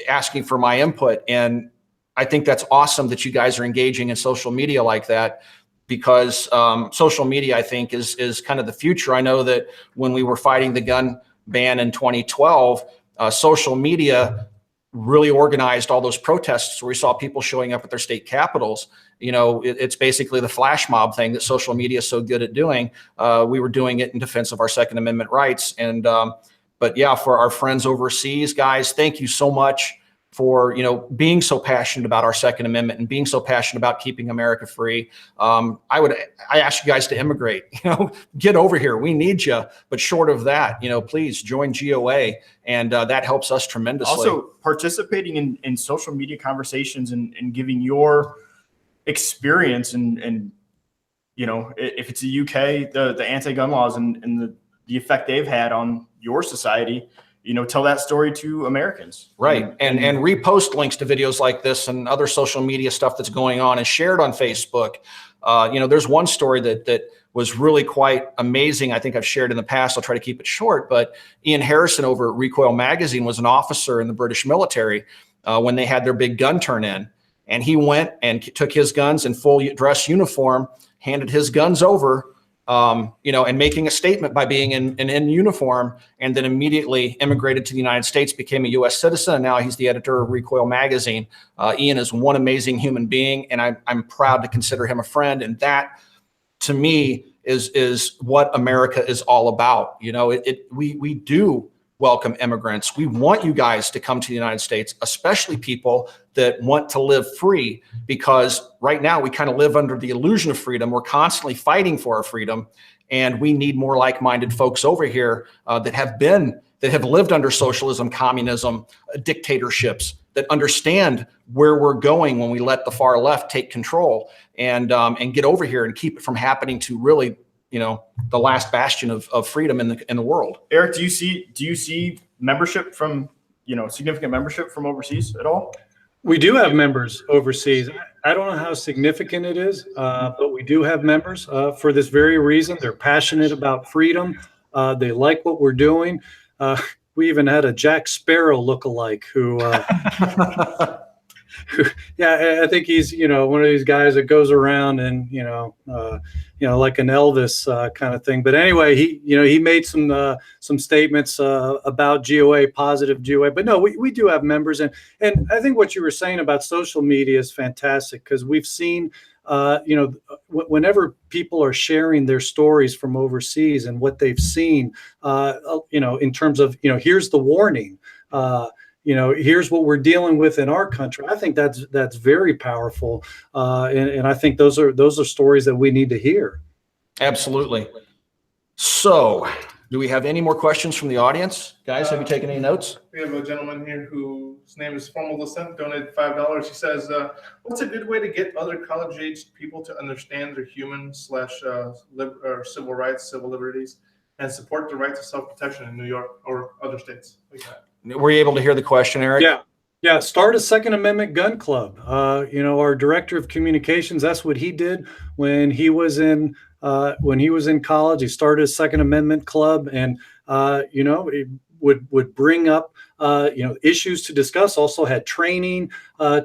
asking for my input. And I think that's awesome that you guys are engaging in social media like that, because social media, I think, is kind of the future. I know that when we were fighting the gun ban in 2012, social media really organized all those protests where we saw people showing up at their state capitals. It's basically the flash mob thing that social media is so good at doing. We were doing it in defense of our Second Amendment rights. And but yeah, for our friends overseas, guys, thank you so much for being so passionate about our Second Amendment and being so passionate about keeping America free. I ask you guys to immigrate. Get over here. We need you. But short of that, please join GOA, and that helps us tremendously. Also, participating in social media conversations and giving your experience and if it's the UK, the anti-gun laws and the effect they've had on your society. Tell that story to Americans. Right. And repost links to videos like this and other social media stuff that's going on, and share it on Facebook. There's one story that was really quite amazing. I think I've shared in the past. I'll try to keep it short, but Ian Harrison over at Recoil Magazine was an officer in the British military when they had their big gun turn in, and he went and took his guns in full dress uniform, handed his guns over, and making a statement by being in uniform, and then immediately immigrated to the United States, became a U.S. citizen, and now he's the editor of Recoil Magazine. Ian is one amazing human being, and I'm proud to consider him a friend. And that, to me, is what America is all about. We do welcome immigrants. We want you guys to come to the United States, especially people that want to live free, because right now we kind of live under the illusion of freedom. We're constantly fighting for our freedom, and we need more like-minded folks over here that have lived under socialism, communism, dictatorships, that understand where we're going when we let the far left take control, and get over here and keep it from happening to really the last bastion of freedom in the world. Eric, do you see membership from, significant membership from overseas at all? We do have members overseas. I don't know how significant it is, but we do have members for this very reason. They're passionate about freedom. They like what we're doing. We even had a Jack Sparrow lookalike who yeah, I think he's, one of these guys that goes around and, like an Elvis kind of thing. But anyway, he made some statements about GOA, positive GOA. But no, we do have members. And I think what you were saying about social media is fantastic, because we've seen, whenever people are sharing their stories from overseas and what they've seen, in terms of, here's the warning, here's what we're dealing with in our country. I think that's very powerful, and I think those are stories that we need to hear. Absolutely. So Do we have any more questions from the audience? Guys, have you taken any notes? We have a gentleman here whose name is Formal Descent, donated $5. He says, what's a good way to get other college-aged people to understand their human / civil rights, civil liberties, and support the right to self-protection in New York or other states like that? Were you able to hear the question, Eric? Yeah. Start a Second Amendment gun club. Our director of communications, that's what he did when he was in college. He started a Second Amendment club, and it would bring up issues to discuss. Also had training,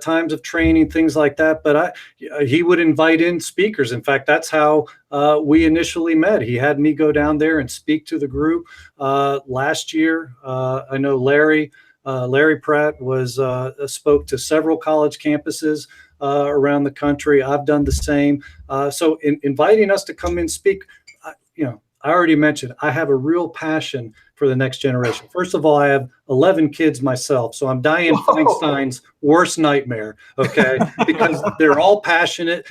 times of training, things like that. But he would invite in speakers. In fact, that's how we initially met. He had me go down there and speak to the group last year. I know Larry Pratt spoke to several college campuses around the country. I've done the same. So inviting us to come and speak, I already mentioned, I have a real passion for the next generation. First of all, I have 11 kids myself, so I'm Dianne Feinstein's worst nightmare, okay? Because they're all passionate.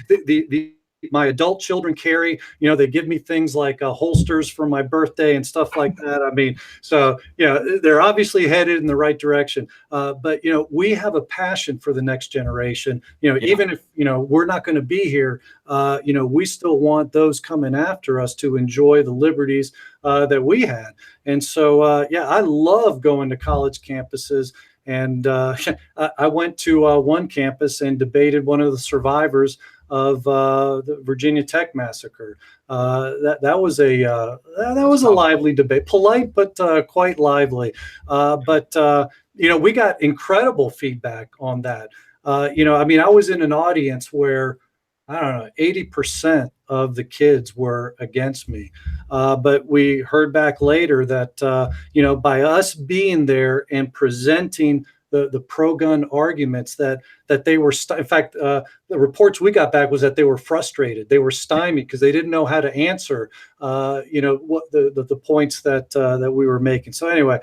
My adult children carry, they give me things like holsters for my birthday and stuff like that. I mean, so, they're obviously headed in the right direction. But, we have a passion for the next generation. Even if, we're not going to be here, we still want those coming after us to enjoy the liberties that we had. And so, I love going to college campuses. And I went to one campus and debated one of the survivors of the Virginia Tech massacre. That was a lively debate, polite but quite lively. But we got incredible feedback on that. I was in an audience where 80% of the kids were against me. But we heard back later that by us being there and presenting the pro-gun arguments that they were, in fact, the reports we got back was that they were frustrated. They were stymied because they didn't know how to answer, what the points that we were making. So anyway,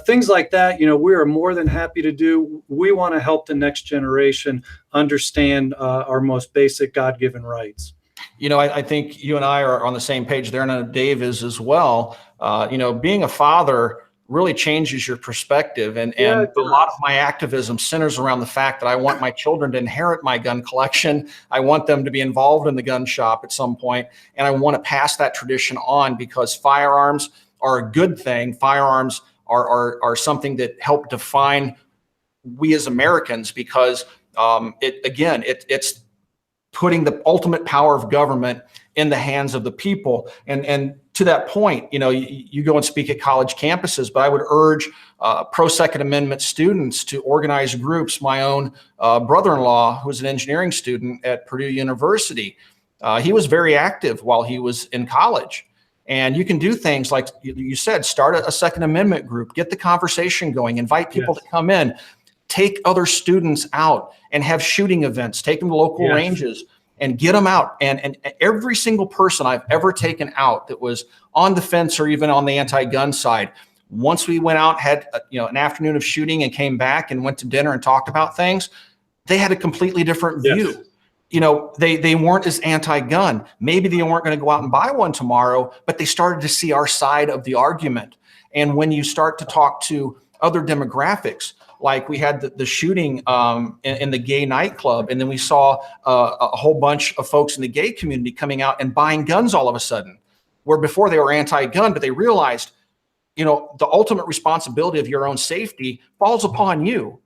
things like that, we are more than happy to do. We want to help the next generation understand our most basic God-given rights. I think you and I are on the same page there, and Dave is as well. Being a father really changes your perspective. And a lot of my activism centers around the fact that I want my children to inherit my gun collection. I want them to be involved in the gun shop at some point, and I want to pass that tradition on because firearms are a good thing. Firearms are something that help define we as Americans because it's putting the ultimate power of government in the hands of the people. And to that point, you go and speak at college campuses, but I would urge pro-Second Amendment students to organize groups. My own brother-in-law, who was an engineering student at Purdue University, he was very active while he was in college. And you can do things like you said, start a Second Amendment group, get the conversation going, invite people to come in, take other students out and have shooting events, take them to local ranges and get them out. And every single person I've ever taken out that was on the fence or even on the anti-gun side, once we went out, had an afternoon of shooting and came back and went to dinner and talked about things, they had a completely different view. They weren't as anti-gun. Maybe they weren't going to go out and buy one tomorrow, but they started to see our side of the argument. And when you start to talk to other demographics, like we had the shooting in the gay nightclub, and then we saw a whole bunch of folks in the gay community coming out and buying guns all of a sudden, where before they were anti-gun, but they realized, the ultimate responsibility of your own safety falls upon you.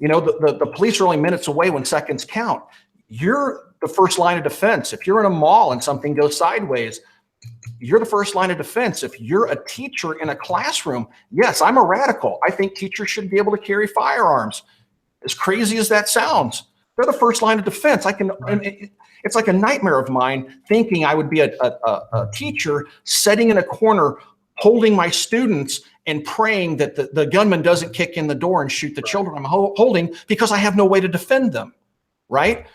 The police are only minutes away when seconds count. You're the first line of defense. If you're in a mall and something goes sideways, you're the first line of defense. If you're a teacher in a classroom, yes, I'm a radical. I think teachers should be able to carry firearms. As crazy as that sounds, they're the first line of defense. It's like a nightmare of mine thinking I would be a teacher sitting in a corner holding my students and praying that the gunman doesn't kick in the door and shoot the children I'm holding because I have no way to defend them, right?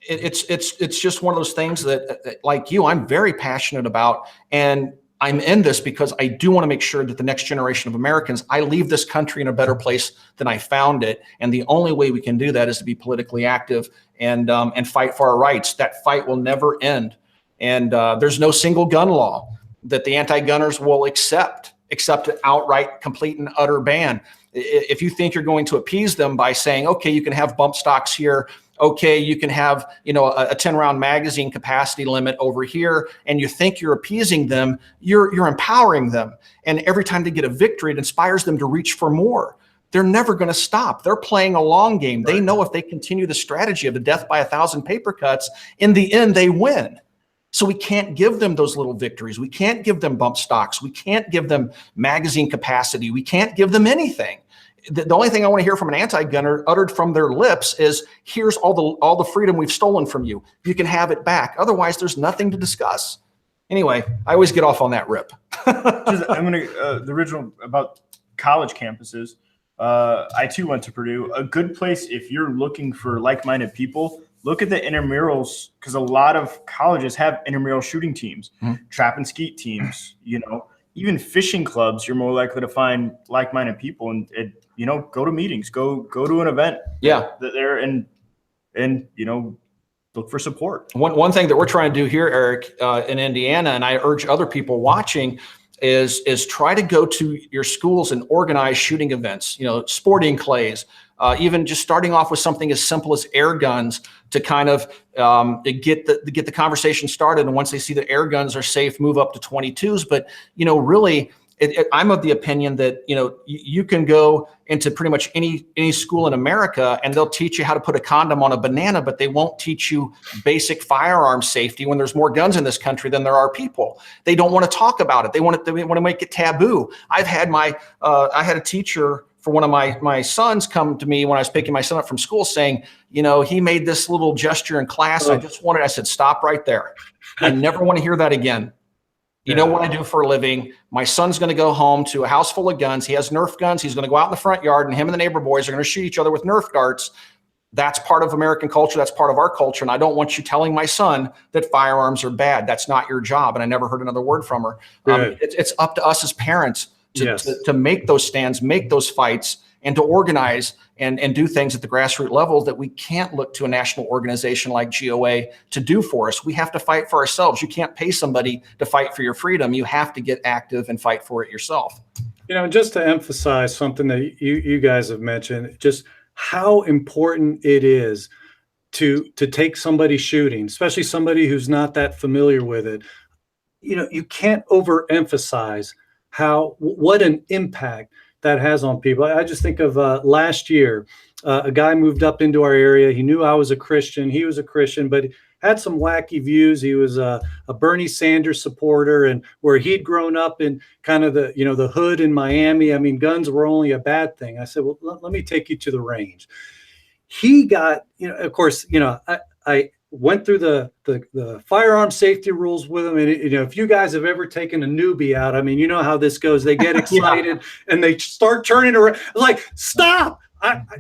It's just one of those things that, like you, I'm very passionate about, and I'm in this because I do want to make sure that the next generation of Americans, I leave this country in a better place than I found it. And the only way we can do that is to be politically active and fight for our rights. That fight will never end. And there's no single gun law. that the anti-gunners will accept an outright, complete and utter ban. If you think you're going to appease them by saying, okay, you can have bump stocks here, okay, you can have, a 10-round magazine capacity limit over here, and you think you're appeasing them, you're empowering them. And every time they get a victory, it inspires them to reach for more. They're never going to stop. They're playing a long game. They know if they continue the strategy of the death by 1,000 paper cuts, in the end, they win. So we can't give them those little victories. We can't give them bump stocks. We can't give them magazine capacity. We can't give them anything. The only thing I want to hear from an anti-gunner uttered from their lips is, here's all the freedom we've stolen from you. You can have it back. Otherwise, there's nothing to discuss. Anyway, I always get off on that rip. The original about college campuses. I too went to Purdue. A good place if you're looking for like-minded people, look at the intramurals, because a lot of colleges have intramural shooting teams, trap and skeet teams, even fishing clubs. You're more likely to find like-minded people and go to meetings, go to an event. Yeah. There and look for support. One thing that we're trying to do here, Eric, in Indiana, and I urge other people watching, is try to go to your schools and organize shooting events, sporting clays, even just starting off with something as simple as air guns to kind of get the conversation started. And once they see that air guns are safe, move up to 22s. But, really, I'm of the opinion that, you can go into pretty much any school in America and they'll teach you how to put a condom on a banana, but they won't teach you basic firearm safety when there's more guns in this country than there are people. They don't want to talk about it. They want to make it taboo. I had a teacher for one of my sons come to me when I was picking my son up from school saying, he made this little gesture in class. I said, stop right there. I never want to hear that again. You know what I do for a living. My son's going to go home to a house full of guns. He has Nerf guns. He's going to go out in the front yard and him and the neighbor boys are going to shoot each other with Nerf darts. That's part of American culture. That's part of our culture. And I don't want you telling my son that firearms are bad. That's not your job. And I never heard another word from her. It's up to us as parents to make those stands, make those fights, and to organize and do things at the grassroots level that we can't look to a national organization like GOA to do for us. We have to fight for ourselves. You can't pay somebody to fight for your freedom. You have to get active and fight for it yourself. Just to emphasize something that you guys have mentioned, just how important it is to take somebody shooting, especially somebody who's not that familiar with it. You can't overemphasize what an impact that has on people. I just think of last year, a guy moved up into our area. He knew I was a Christian. He was a Christian, but had some wacky views. He was a Bernie Sanders supporter, and where he'd grown up in kind of the hood in Miami. I mean, guns were only a bad thing. I said, well, let me take you to the range. He got, of course, I went through the firearm safety rules with them. And, if you guys have ever taken a newbie out, I mean, you know how this goes. They get excited and they start turning around. Like, stop.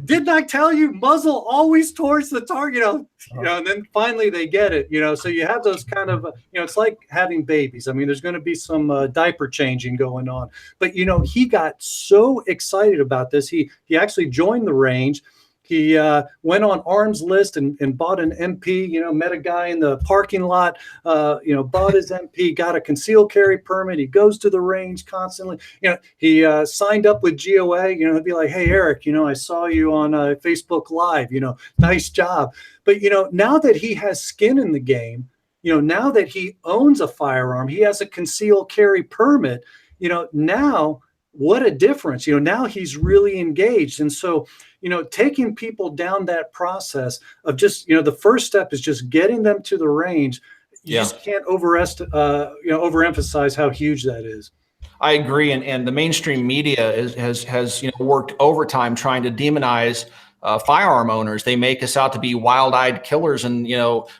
Didn't I tell you, muzzle always towards the target, and then finally they get it, so you have those kind of, it's like having babies. I mean, there's going to be some diaper changing going on, but, he got so excited about this. He actually joined the range. He went on arms list and bought an MP, met a guy in the parking lot, bought his MP, got a concealed carry permit. He goes to the range constantly. He signed up with GOA, he'd be like, hey, Eric, I saw you on Facebook Live, nice job. But, now that he has skin in the game, now that he owns a firearm, he has a concealed carry permit, now what a difference. Now he's really engaged. And so, taking people down that process of just, the first step is just getting them to the range. You just can't overemphasize how huge that is. I agree. And the mainstream media has worked overtime trying to demonize firearm owners. They make us out to be wild-eyed killers, and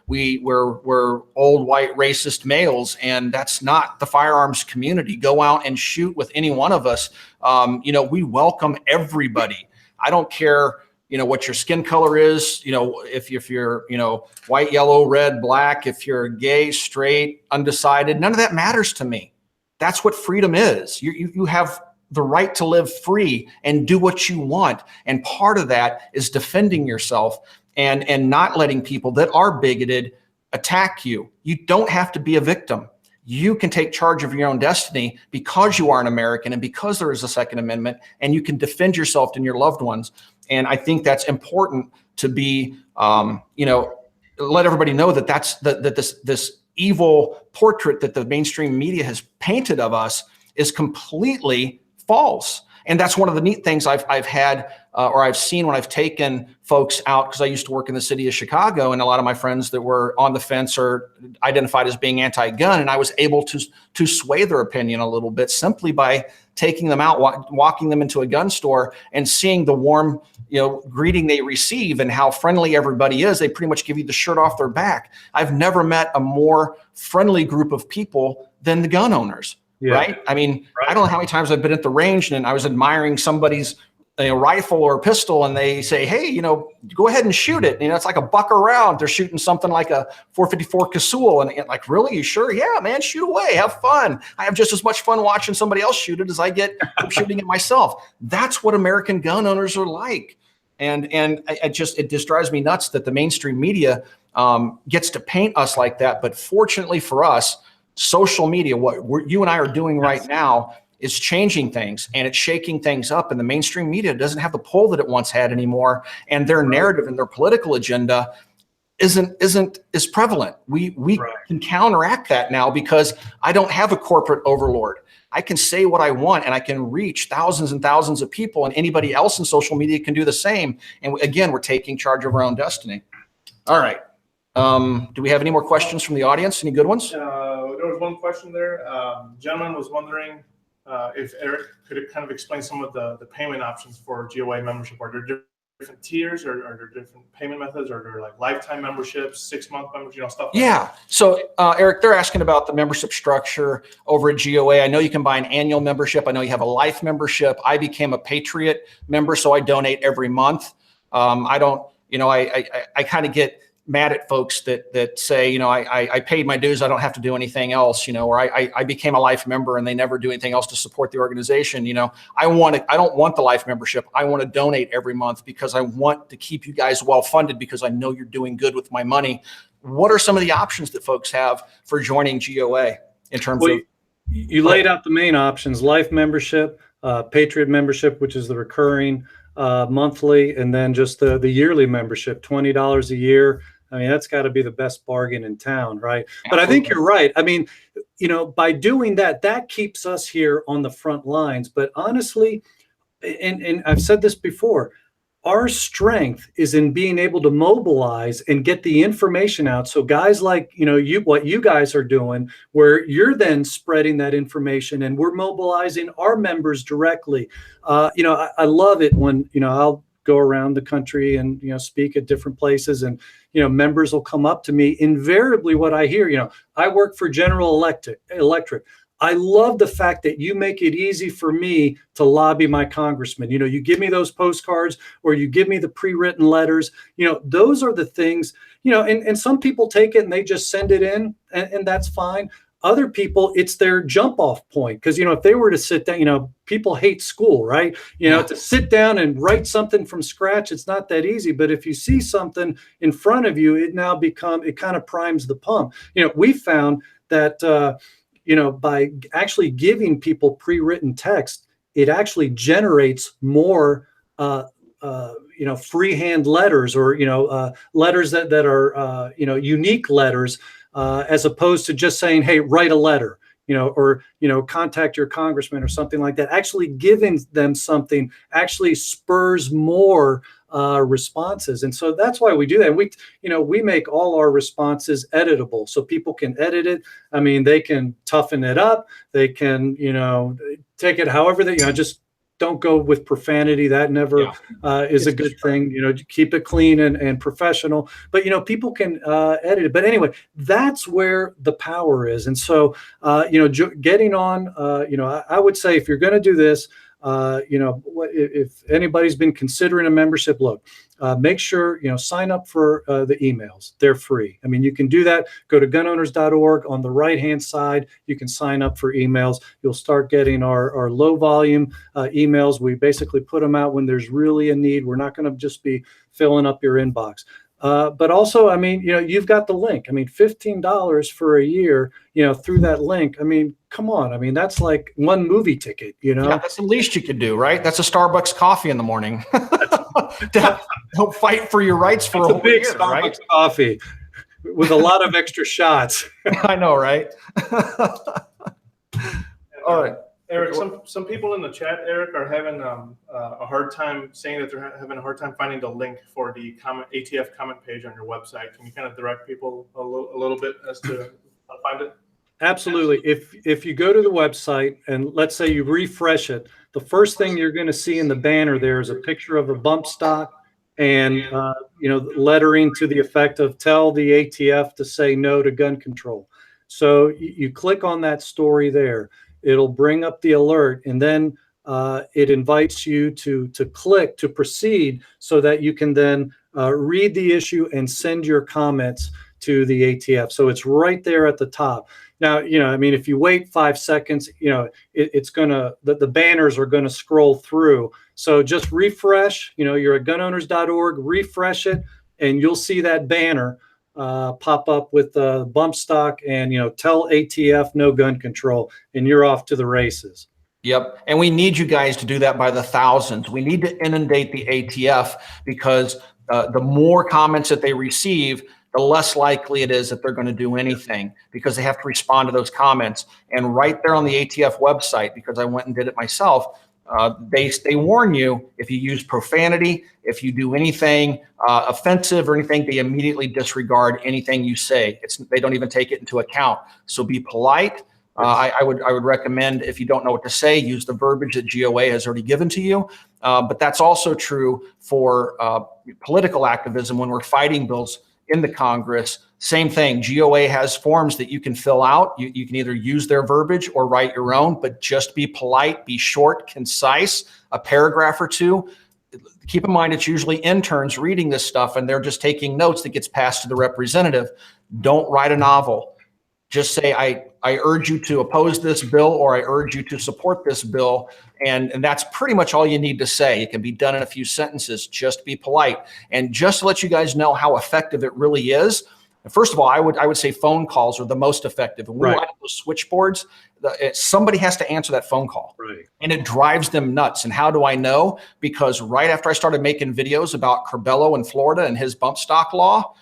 we're old white racist males, and that's not the firearms community. Go out and shoot with any one of us. We welcome everybody. I don't care, what your skin color is, if you're, white, yellow, red, black, if you're gay, straight, undecided, none of that matters to me. That's what freedom is. You have the right to live free and do what you want. And part of that is defending yourself and not letting people that are bigoted attack you. You don't have to be a victim. you can take charge of your own destiny because you are an American and because there is a Second Amendment, and you can defend yourself and your loved ones. And I think that's important to be, let everybody know that this evil portrait that the mainstream media has painted of us is completely false. And that's one of the neat things I've had or I've seen when I've taken folks out, because I used to work in the city of Chicago, and a lot of my friends that were on the fence or identified as being anti-gun, and I was able to sway their opinion a little bit simply by taking them out, walking them into a gun store and seeing the warm, greeting they receive and how friendly everybody is. They pretty much give you the shirt off their back. I've never met a more friendly group of people than the gun owners. Yeah. Right. I mean, right. I don't know how many times I've been at the range and I was admiring somebody's rifle or pistol, and they say, hey, go ahead and shoot it. It's like a buck a round. They're shooting something like a 454 Casull. And like, really? You sure? Yeah, man, shoot away. Have fun. I have just as much fun watching somebody else shoot it as I get from shooting it myself. That's what American gun owners are like. And it just drives me nuts that the mainstream media gets to paint us like that. But fortunately for us, social media, what you and I are doing right now, is changing things, and it's shaking things up. And the mainstream media doesn't have the pull that it once had anymore. And their narrative and their political agenda isn't as prevalent. We right. can counteract that now because I don't have a corporate overlord. I can say what I want, and I can reach thousands and thousands of people, and anybody else in social media can do the same. And again, we're taking charge of our own destiny. All right. Do we have any more questions from the audience? Any good ones? There was one question there. Gentleman was wondering if Eric could kind of explain some of the payment options for GOA membership. Are there different tiers, or are there different payment methods, or are there like lifetime memberships, 6-month membership, stuff like that? So Eric, they're asking about the membership structure over at GOA. I know you can buy an annual membership. I know you have a life membership. I became a Patriot member, so I donate every month. I don't, I kind of get mad at folks that say, I paid my dues, I don't have to do anything else, or I became a life member and they never do anything else to support the organization. I don't want the life membership. I want to donate every month because I want to keep you guys well funded, because I know you're doing good with my money. What are some of the options that folks have for joining GOA in terms of? You laid out the main options: life membership, Patriot membership, which is the recurring monthly, and then just the yearly membership, $20 a year. I mean, that's got to be the best bargain in town, right? Absolutely. But I think you're right. I mean, by doing that keeps us here on the front lines. But honestly, and I've said this before, our strength is in being able to mobilize and get the information out. So guys like, what you guys are doing, where you're then spreading that information and we're mobilizing our members directly. I love it when, I'll go around the country and, speak at different places, and, members will come up to me. Invariably what I hear, I work for General Electric. I love the fact that you make it easy for me to lobby my congressman. You give me those postcards, or you give me the pre-written letters. Those are the things, and some people take it and they just send it in, and that's fine. Other people, it's their jump off point. Because, if they were to sit down, people hate school, right? To sit down and write something from scratch, it's not that easy. But if you see something in front of you, it kind of primes the pump. We found that, by actually giving people pre-written text, it actually generates more, freehand letters, or, letters that are, unique letters, as opposed to just saying, hey, write a letter, or, contact your congressman or something like that. Actually giving them something actually spurs more responses. And so that's why we do that. We make all our responses editable, so people can edit it. I mean, they can toughen it up. They can, take it however they, just don't go with profanity. That never is a good thing. Keep it clean and professional. But people can edit it. But anyway, that's where the power is. And so getting on, I would say, if you're going to do this, if anybody's been considering a membership, look, make sure, sign up for the emails. They're free. I mean, you can do that. Go to gunowners.org. On the right-hand side, you can sign up for emails. You'll start getting our low volume emails. We basically put them out when there's really a need. We're not going to just be filling up your inbox. But also, I mean, you've got the link. I mean, $15 for a year, through that link. I mean, come on. I mean, that's like one movie ticket, Yeah, that's the least you could do, right? That's a Starbucks coffee in the morning. Help fight for your rights for a whole big year, Starbucks right? coffee with a lot of extra shots. I know, right? All right. Eric, some people in the chat, Eric, are having a hard time saying that they're having a hard time finding the link for the ATF comment page on your website. Can you kind of direct people a little bit as to how to find it? Absolutely. If you go to the website and let's say you refresh it, the first thing you're going to see in the banner there is a picture of a bump stock and lettering to the effect of tell the ATF to say no to gun control. So you click on that story there. It'll bring up the alert, and then it invites you to click to proceed so that you can then read the issue and send your comments to the ATF. So it's right there at the top. Now, I mean, if you wait 5 seconds, it's gonna, the banners are gonna scroll through. So just refresh, you're at gunowners.org, refresh it, and you'll see that banner pop up with bump stock and, tell ATF no gun control, and you're off to the races. Yep. And we need you guys to do that by the thousands. We need to inundate the ATF because the more comments that they receive, the less likely it is that they're going to do anything because they have to respond to those comments. And right there on the ATF website, because I went and did it myself, they warn you if you use profanity, if you do anything offensive or anything, they immediately disregard anything you say. They don't even take it into account. So be polite. I would recommend, if you don't know what to say, use the verbiage that GOA has already given to you. But that's also true for political activism when we're fighting bills in the Congress. Same thing. GOA has forms that you can fill out. You can either use their verbiage or write your own, but just be polite, be short, concise, a paragraph or two. Keep in mind, it's usually interns reading this stuff and they're just taking notes that gets passed to the representative. Don't write a novel. Just say, I urge you to oppose this bill, or I urge you to support this bill. And that's pretty much all you need to say. It can be done in a few sentences. Just be polite. And just to let you guys know how effective it really is, first of all, I would say phone calls are the most effective. And we Right. like those switchboards. Somebody has to answer that phone call. Right. And it drives them nuts. And how do I know? Because right after I started making videos about Carbello in Florida and his bump stock law,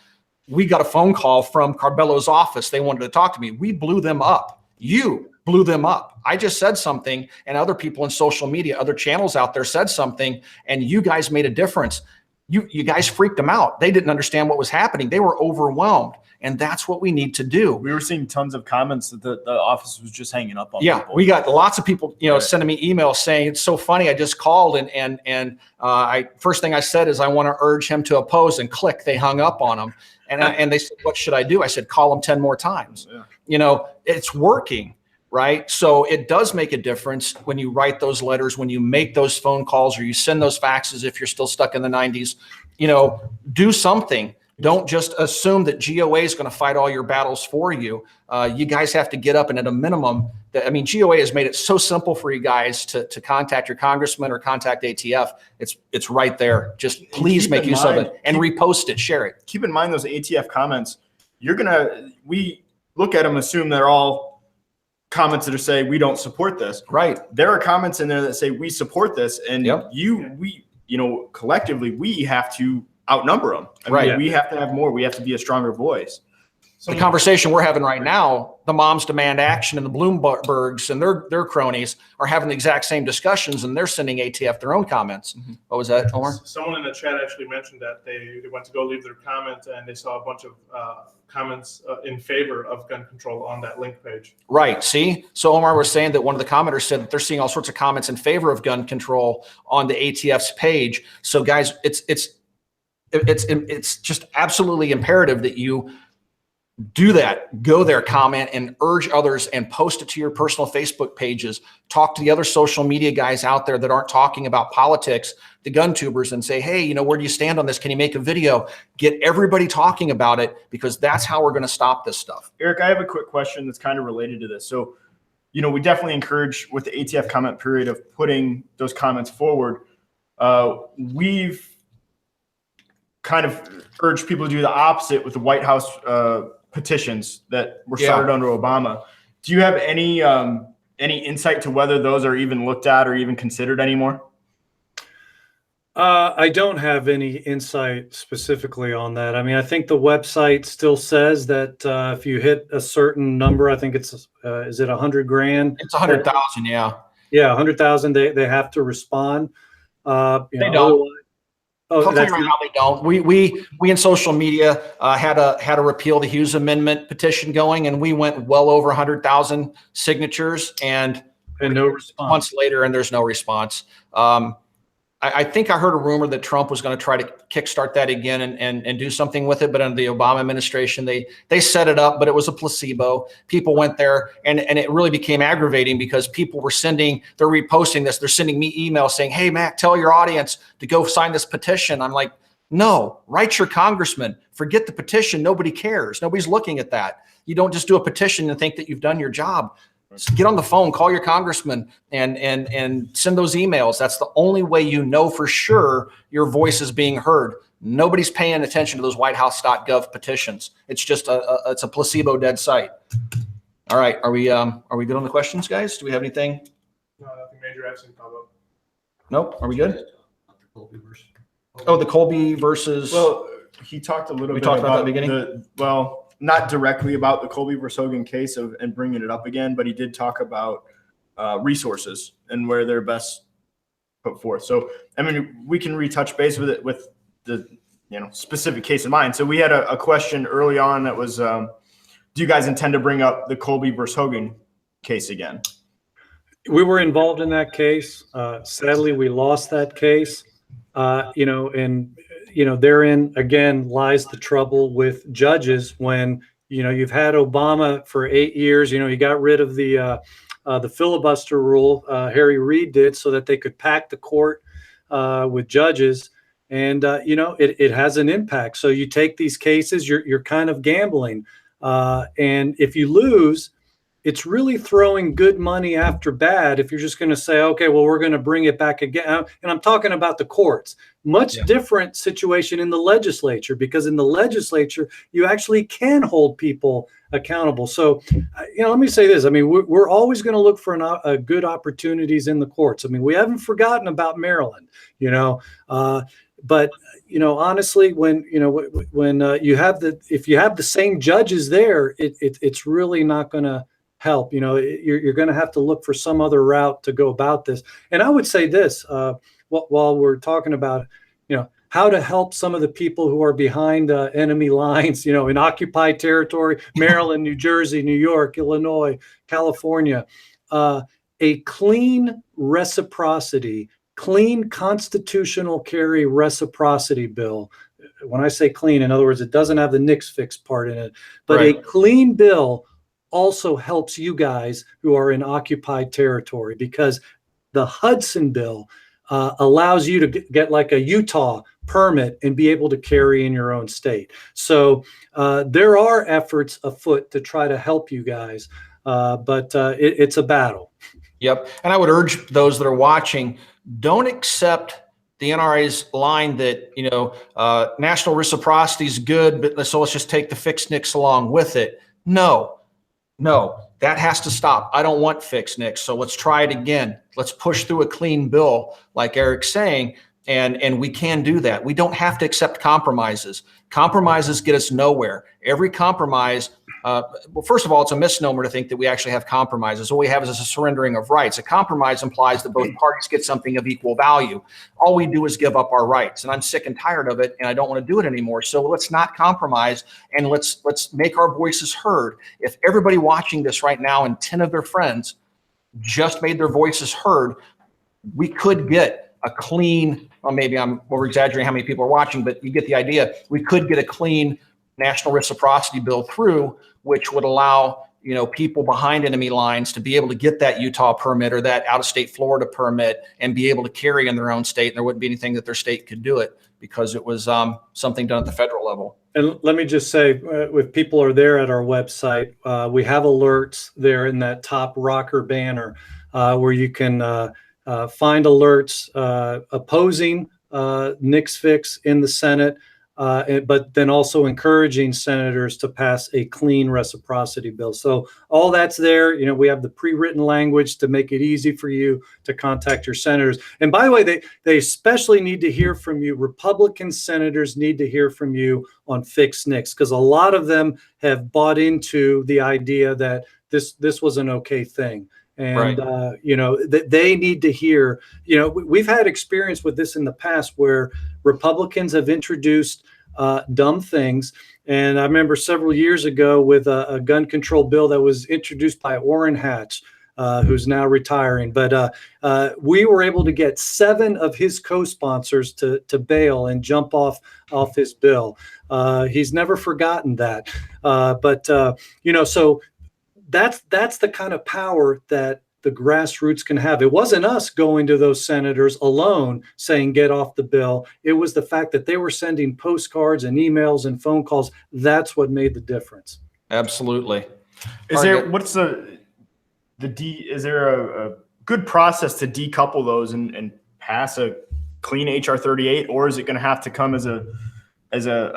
we got a phone call from Carbello's office. They wanted to talk to me. We blew them up. You blew them up. I just said something, and other people in social media, other channels out there said something, and you guys made a difference. You guys freaked them out. They didn't understand what was happening. They were overwhelmed, and that's what we need to do. We were seeing tons of comments that the office was just hanging up on. Yeah, people. we got lots of people, Right. sending me emails saying it's so funny. I just called and first thing I said is I want to urge him to oppose, and click, they hung up on him. And they said, what should I do? I said, call him 10 more times. Yeah. It's working, right? So it does make a difference when you write those letters, when you make those phone calls, or you send those faxes if you're still stuck in the 90s. Do something. Don't just assume that GOA is going to fight all your battles for you. You guys have to get up, and at a minimum, GOA has made it so simple for you guys to contact your congressman or contact ATF. It's right there. Just please make use of it and repost it, share it. Keep in mind those ATF comments. We look at them, assume they're all comments that are saying we don't support this. Right. There are comments in there that say we support this, and Yep. collectively we have to outnumber them. Right. We have to have more. We have to be a stronger voice. The conversation we're having right now, the Moms Demand Action and the Bloombergs and their cronies are having the exact same discussions, and they're sending ATF their own comments. Mm-hmm. What was that, Omar? Someone in the chat actually mentioned that they went to go leave their comment and they saw a bunch of comments in favor of gun control on that link page. Right. See, so Omar was saying that one of the commenters said that they're seeing all sorts of comments in favor of gun control on the ATF's page. So guys, it's just absolutely imperative that you do that. Go there, comment, and urge others, and post it to your personal Facebook pages. Talk to the other social media guys out there that aren't talking about politics, the gun tubers, and say, hey, where do you stand on this? Can you make a video? Get everybody talking about it, because that's how we're going to stop this stuff. Eric, I have a quick question that's kind of related to this. So, we definitely encourage, with the ATF comment period, of putting those comments forward. kind of urged people to do the opposite with the White House petitions that were started under Obama. Do you have any insight to whether those are even looked at or even considered anymore? I don't have any insight specifically on that. I mean, I think the website still says that if you hit a certain number, I think it's is it 100 grand? It's 100,000. Yeah. Yeah, 100,000. They have to respond. They don't. Oh, I'll tell you right now, they don't. We in social media had a repeal the Hughes Amendment petition going, and we went well over 100,000 signatures, and no response. Months later, and there's no response. I think I heard a rumor that Trump was going to try to kickstart that again and do something with it, but under the Obama administration, they set it up, but it was a placebo. People went there, and it really became aggravating because people were they're reposting this. They're sending me emails saying, "Hey, Mac, tell your audience to go sign this petition." I'm like, no, write your congressman. Forget the petition. Nobody cares. Nobody's looking at that. You don't just do a petition and think that you've done your job. So get on the phone, call your congressman, and send those emails. That's the only way you know for sure your voice is being heard. Nobody's paying attention to those whitehouse.gov petitions. It's just it's a placebo dead site. All right, are we good on the questions, guys? Do we have anything? No, nothing major I've seen pop up. Nope. Are we good? Oh, the Colby versus. Well, he talked a little bit talked about about that at the beginning. Not directly about the Colby versus Hogan case and bringing it up again, but he did talk about resources and where they're best put forth. So, I mean, we can retouch base with it with the specific case in mind. So we had a question early on that was, do you guys intend to bring up the Colby versus Hogan case again? We were involved in that case. Sadly, we lost that case. Therein again lies the trouble with judges when, you've had Obama for 8 years, he got rid of the filibuster rule, Harry Reid did, so that they could pack the court with judges. And, it has an impact. So you take these cases, you're kind of gambling. And if you lose, it's really throwing good money after bad if you're just going to say, okay, well, we're going to bring it back again. And I'm talking about the courts. Much different situation in the legislature, because in the legislature, you actually can hold people accountable. So, let me say this. I mean, we're always going to look for good opportunities in the courts. I mean, we haven't forgotten about Maryland, but honestly, when you have if you have the same judges there, it's really not going to help. You're going to have to look for some other route to go about this. And I would say this, while we're talking about, how to help some of the people who are behind enemy lines, in occupied territory, Maryland, New Jersey, New York, Illinois, California, a clean reciprocity, clean constitutional carry reciprocity bill. When I say clean, in other words, it doesn't have the Nix fix part in it, but right. A clean bill also helps you guys who are in occupied territory, because the Hudson bill allows you to get like a Utah permit and be able to carry in your own state. So there are efforts afoot to try to help you guys, but it's a battle. Yep. And I would urge those that are watching, don't accept the NRA's line that, national reciprocity is good, but so let's just take the fixed NICS along with it. No, that has to stop. I don't want fixed NICS. So let's try it again. Let's push through a clean bill, like Eric's saying, and we can do that. We don't have to accept compromises. Compromises get us nowhere. Every compromise, well, first of all, it's a misnomer to think that we actually have compromises. All we have is a surrendering of rights. A compromise implies that both parties get something of equal value. All we do is give up our rights, and I'm sick and tired of it, and I don't want to do it anymore. So let's not compromise, and let's make our voices heard. If everybody watching this right now and 10 of their friends just made their voices heard, we could get a clean, well, maybe I'm over exaggerating how many people are watching, but you get the idea. We could get a clean national reciprocity bill through, which would allow, people behind enemy lines to be able to get that Utah permit or that out-of-state Florida permit and be able to carry in their own state. And there wouldn't be anything that their state could do it because it was something done at the federal level. And let me just say, if people are there at our website, we have alerts there in that top rocker banner where you can find alerts opposing NICS fix in the Senate. but then also encouraging senators to pass a clean reciprocity bill. So all that's there. We have the pre-written language to make it easy for you to contact your senators. And by the way, they especially need to hear from you. Republican senators need to hear from you on fixed NICS, because a lot of them have bought into the idea that this was an okay thing. And, Right. they need to hear, we've had experience with this in the past where Republicans have introduced dumb things. And I remember several years ago with a gun control bill that was introduced by Orrin Hatch, who's now retiring. But we were able to get 7 of his co-sponsors to bail and jump off his bill. He's never forgotten that. So that's the kind of power that the grassroots can have. It wasn't us going to those senators alone saying, get off the bill. It was the fact that they were sending postcards and emails and phone calls. That's what made the difference. Absolutely. Is there a good process to decouple those and pass a clean HR 38, or is it going to have to come as a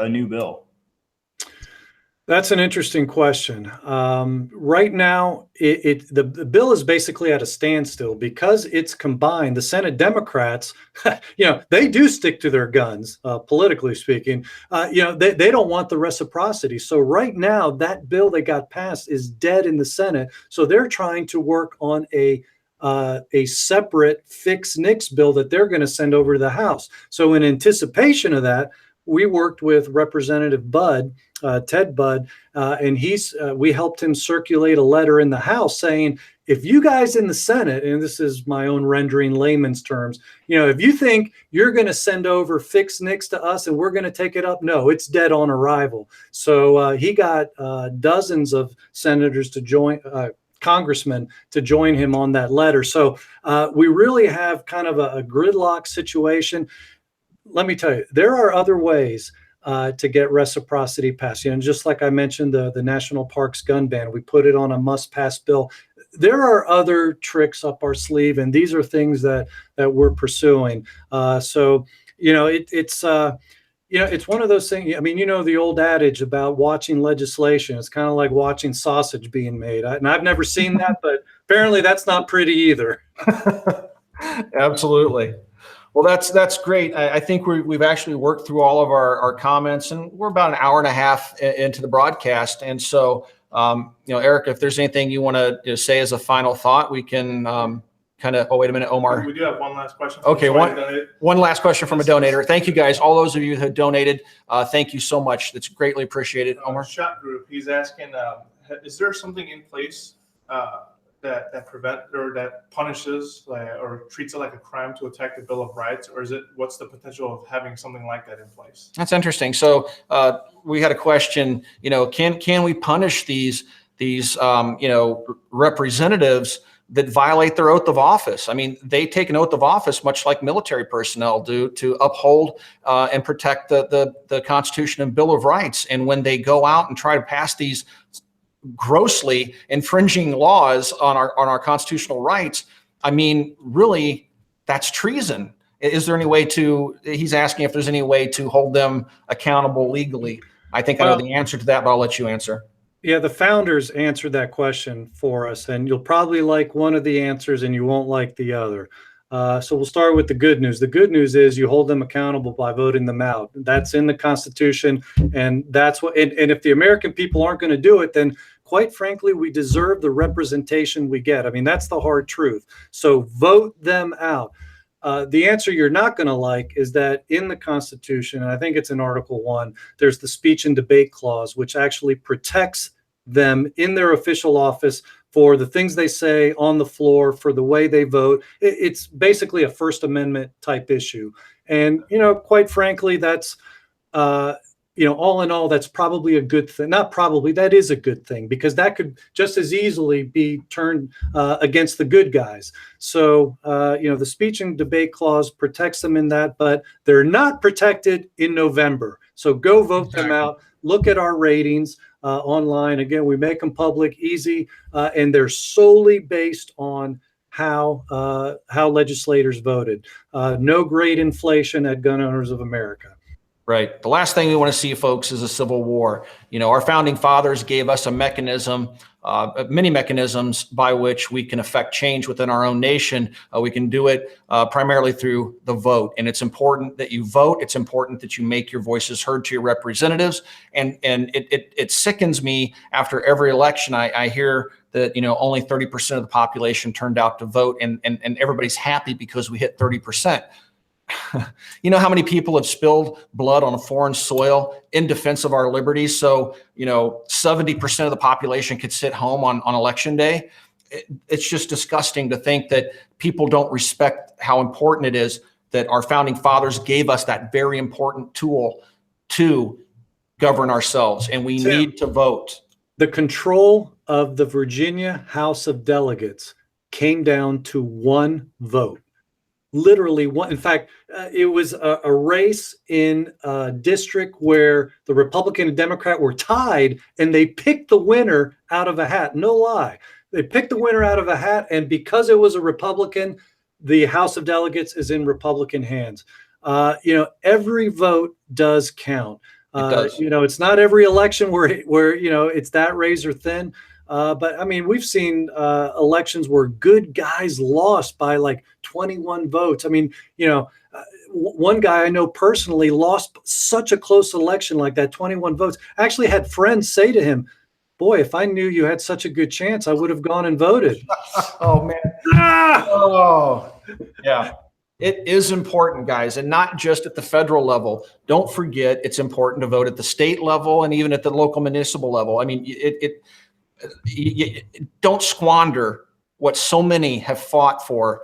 new bill? That's an interesting question. Right now, the bill is basically at a standstill because it's combined. The Senate Democrats, they do stick to their guns, politically speaking. They don't want the reciprocity. So right now, that bill that got passed is dead in the Senate. So they're trying to work on a separate fixed NICS bill that they're going to send over to the House. So in anticipation of that, we worked with Representative Ted Budd, and we helped him circulate a letter in the House saying, if you guys in the Senate, and this is my own rendering layman's terms, if you think you're going to send over fixed NICS to us and we're going to take it up, no, it's dead on arrival. So he got dozens of senators to join, congressmen to join him on that letter. So we really have kind of a gridlock situation. Let me tell you, there are other ways to get reciprocity passed. Just like I mentioned, the National Parks gun ban, we put it on a must-pass bill. There are other tricks up our sleeve, and these are things that we're pursuing. It's one of those things. I mean, the old adage about watching legislation. It's kind of like watching sausage being made. And I've never seen that, but apparently that's not pretty either. Absolutely. Well, that's great. I think we've actually worked through all of our comments, and we're about an hour and a half into the broadcast. And so, Eric, if there's anything you want to say as a final thought, we can kind of. Oh, wait a minute, Omar. We do have one last question. Okay, one last question from a donator. Thank you, guys. All those of you who donated, thank you so much. That's greatly appreciated. Omar. Shot Group. He's asking, is there something in place that prevent or that punishes or treats it like a crime to attack the Bill of Rights, or what's the potential of having something like that in place? That's interesting. So we had a question. Can we punish these representatives that violate their oath of office? I mean, they take an oath of office much like military personnel do to uphold and protect the Constitution and Bill of Rights. And when they go out and try to pass these grossly infringing laws on our constitutional rights, I mean, really, that's treason. Is there any way he's asking if there's any way to hold them accountable legally? I think I know the answer to that, but I'll let you answer. Yeah, the founders answered that question for us, and you'll probably like one of the answers and you won't like the other. So we'll start with the good news. The good news is you hold them accountable by voting them out. That's in the Constitution, and that's what. And if the American people aren't going to do it, then quite frankly, we deserve the representation we get. I mean, that's the hard truth. So vote them out. The answer you're not going to like is that in the Constitution, and I think it's in Article 1, there's the speech and debate clause, which actually protects them in their official office for the things they say on the floor, for the way they vote. It's basically a First Amendment type issue. And, quite frankly, that's, all in all, that's probably a good thing. Not probably, that is a good thing, because that could just as easily be turned against the good guys. So, the speech and debate clause protects them in that, but they're not protected in November. So go vote them out. Look at our ratings online. Again, we make them public, easy, and they're solely based on how legislators voted. No great inflation at Gun Owners of America. Right. The last thing we want to see, folks, is a civil war. Our founding fathers gave us a mechanism, many mechanisms by which we can affect change within our own nation. We can do it primarily through the vote. And it's important that you vote. It's important that you make your voices heard to your representatives. And it sickens me after every election. I hear that, only 30% of the population turned out to vote, and everybody's happy because we hit 30%. You know how many people have spilled blood on a foreign soil in defense of our liberties? So, 70% of the population could sit home on election day. It's just disgusting to think that people don't respect how important it is that our founding fathers gave us that very important tool to govern ourselves, and we need to vote. The control of the Virginia House of Delegates came down to one vote. Literally one. In fact, it was a race in a district where the Republican and Democrat were tied, and they picked the winner out of a hat. No lie. They picked the winner out of a hat, and because it was a Republican, the House of Delegates is in Republican hands. Every vote does count. It does. It's not every election where it's that razor thin. But I mean, we've seen elections where good guys lost by like 21 votes. I mean, one guy I know personally lost such a close election like that, 21 votes. I actually had friends say to him, "Boy, if I knew you had such a good chance, I would have gone and voted." Oh, man. Oh, yeah. It is important, guys, and not just at the federal level. Don't forget, it's important to vote at the state level and even at the local municipal level. I mean, don't squander what so many have fought for,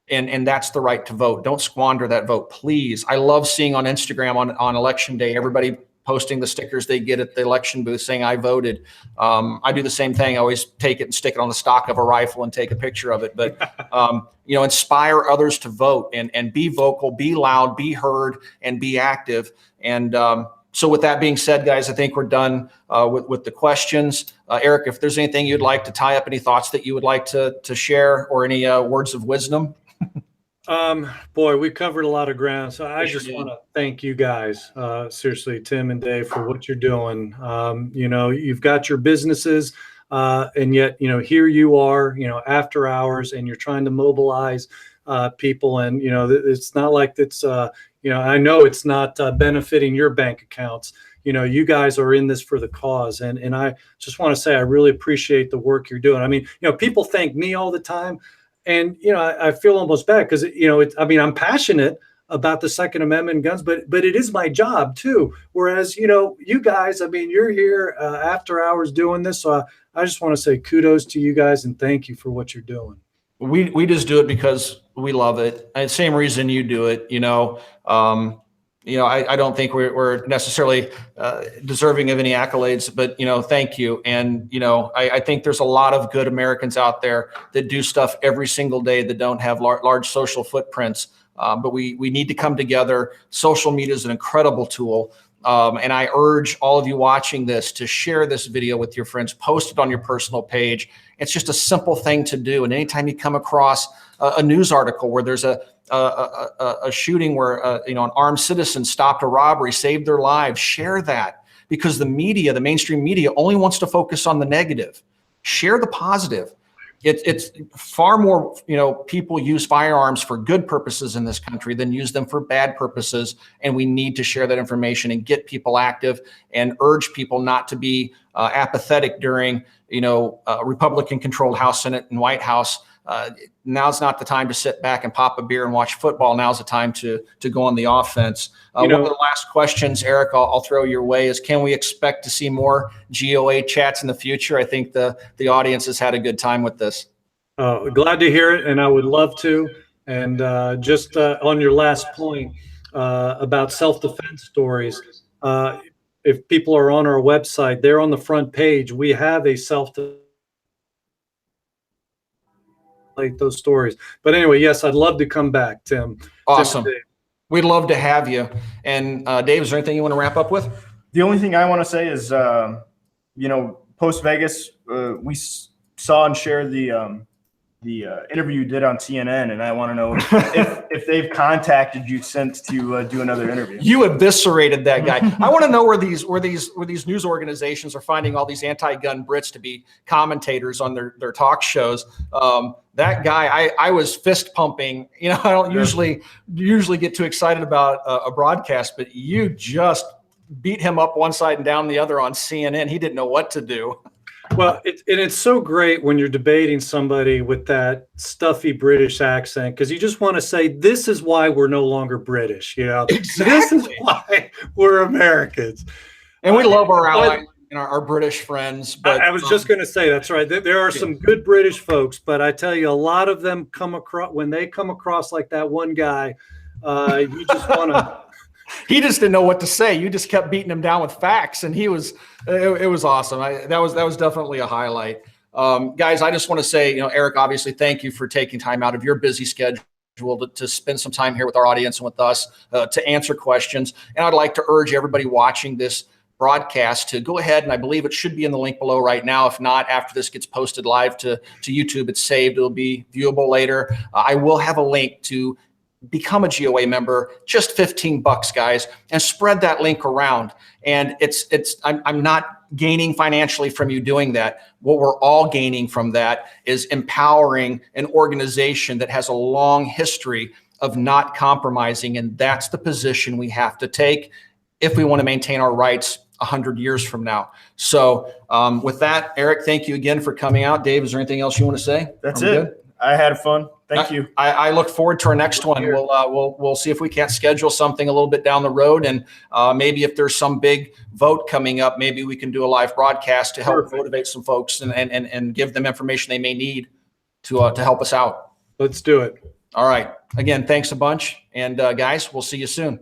and that's the right to vote. Don't squander that vote, please. I love seeing on Instagram on election day, everybody posting the stickers they get at the election booth saying I voted. I do the same thing. I always take it and stick it on the stock of a rifle and take a picture of it. But inspire others to vote and be vocal, be loud, be heard, and be active. And so with that being said, guys, I think we're done with the questions. Erich, if there's anything you'd like to tie up, any thoughts that you would like to share, or any words of wisdom? Boy, we covered a lot of ground. So I just want to thank you guys, seriously, Tim and Dave, for what you're doing. You've got your businesses, and yet, here you are, after hours, and you're trying to mobilize people. And, it's not like it's, I know it's not benefiting your bank accounts. You guys are in this for the cause. And I just want to say, I really appreciate the work you're doing. I mean, people thank me all the time. And, I feel almost bad because, I'm passionate about the Second Amendment and guns, but it is my job too. Whereas, you guys, you're here after hours doing this. So I just want to say kudos to you guys and thank you for what you're doing. We just do it because we love it. And same reason you do it, I don't think we're necessarily deserving of any accolades, but, thank you. And, I think there's a lot of good Americans out there that do stuff every single day that don't have large social footprints. But we need to come together. Social media is an incredible tool. And I urge all of you watching this to share this video with your friends, post it on your personal page. It's just a simple thing to do. And anytime you come across a news article where there's a shooting where an armed citizen stopped a robbery, saved their lives, share that, because the mainstream media only wants to focus on the negative. Share the positive. It's far more, people use firearms for good purposes in this country than use them for bad purposes. And we need to share that information and get people active and urge people not to be apathetic during, Republican controlled House, Senate, and White House. Now's not the time to sit back and pop a beer and watch football. Now's the time to go on the offense. One of the last questions, Erich, I'll throw your way is, can we expect to see more GOA chats in the future? I think the audience has had a good time with this. Glad to hear it, and I would love to. And just on your last point about self-defense stories, if people are on our website, they're on the front page. We have a self-defense. Like those stories. But anyway, yes, I'd love to come back, Tim. Awesome. We'd love to have you. And Dave, is there anything you want to wrap up with? The only thing I want to say is, post Vegas, we saw and shared the interview you did on CNN, and I want to know if they've contacted you since to do another interview. You eviscerated that guy. I want to know where these news organizations are finding all these anti-gun Brits to be commentators on their talk shows. That guy, I was fist pumping. You know, I don't usually get too excited about a broadcast, but you just beat him up one side and down the other on CNN. He didn't know what to do. Well, it's so great when you're debating somebody with that stuffy British accent, because you just want to say, this is why we're no longer British. You know, Exactly. This is why we're Americans. And we love our allies and our British friends. But I was just going to say, that's right. There are some good British folks, but I tell you, a lot of them when they come across like that one guy, you just want to. He just didn't know what to say. You just kept beating him down with facts, and it was awesome. That was definitely a highlight. Guys, I just want to say, Erich, obviously, thank you for taking time out of your busy schedule to spend some time here with our audience and with us to answer questions. And I'd like to urge everybody watching this broadcast to go ahead, and I believe it should be in the link below right now. If not, after this gets posted live to YouTube, it's saved. It'll be viewable later. I will have a link to become a GOA member, just $15, guys, and spread that link around. And I'm not gaining financially from you doing that. What we're all gaining from that is empowering an organization that has a long history of not compromising. And that's the position we have to take if we want to maintain our rights 100 years from now. So with that, Erich, thank you again for coming out. Dave, is there anything else you want to say? That's it. Good? I had fun. Thank you. I look forward to our next one. We'll see if we can't schedule something a little bit down the road, and maybe if there's some big vote coming up, maybe we can do a live broadcast to help motivate some folks and give them information they may need to help us out. Let's do it. All right. Again, thanks a bunch, and guys, we'll see you soon.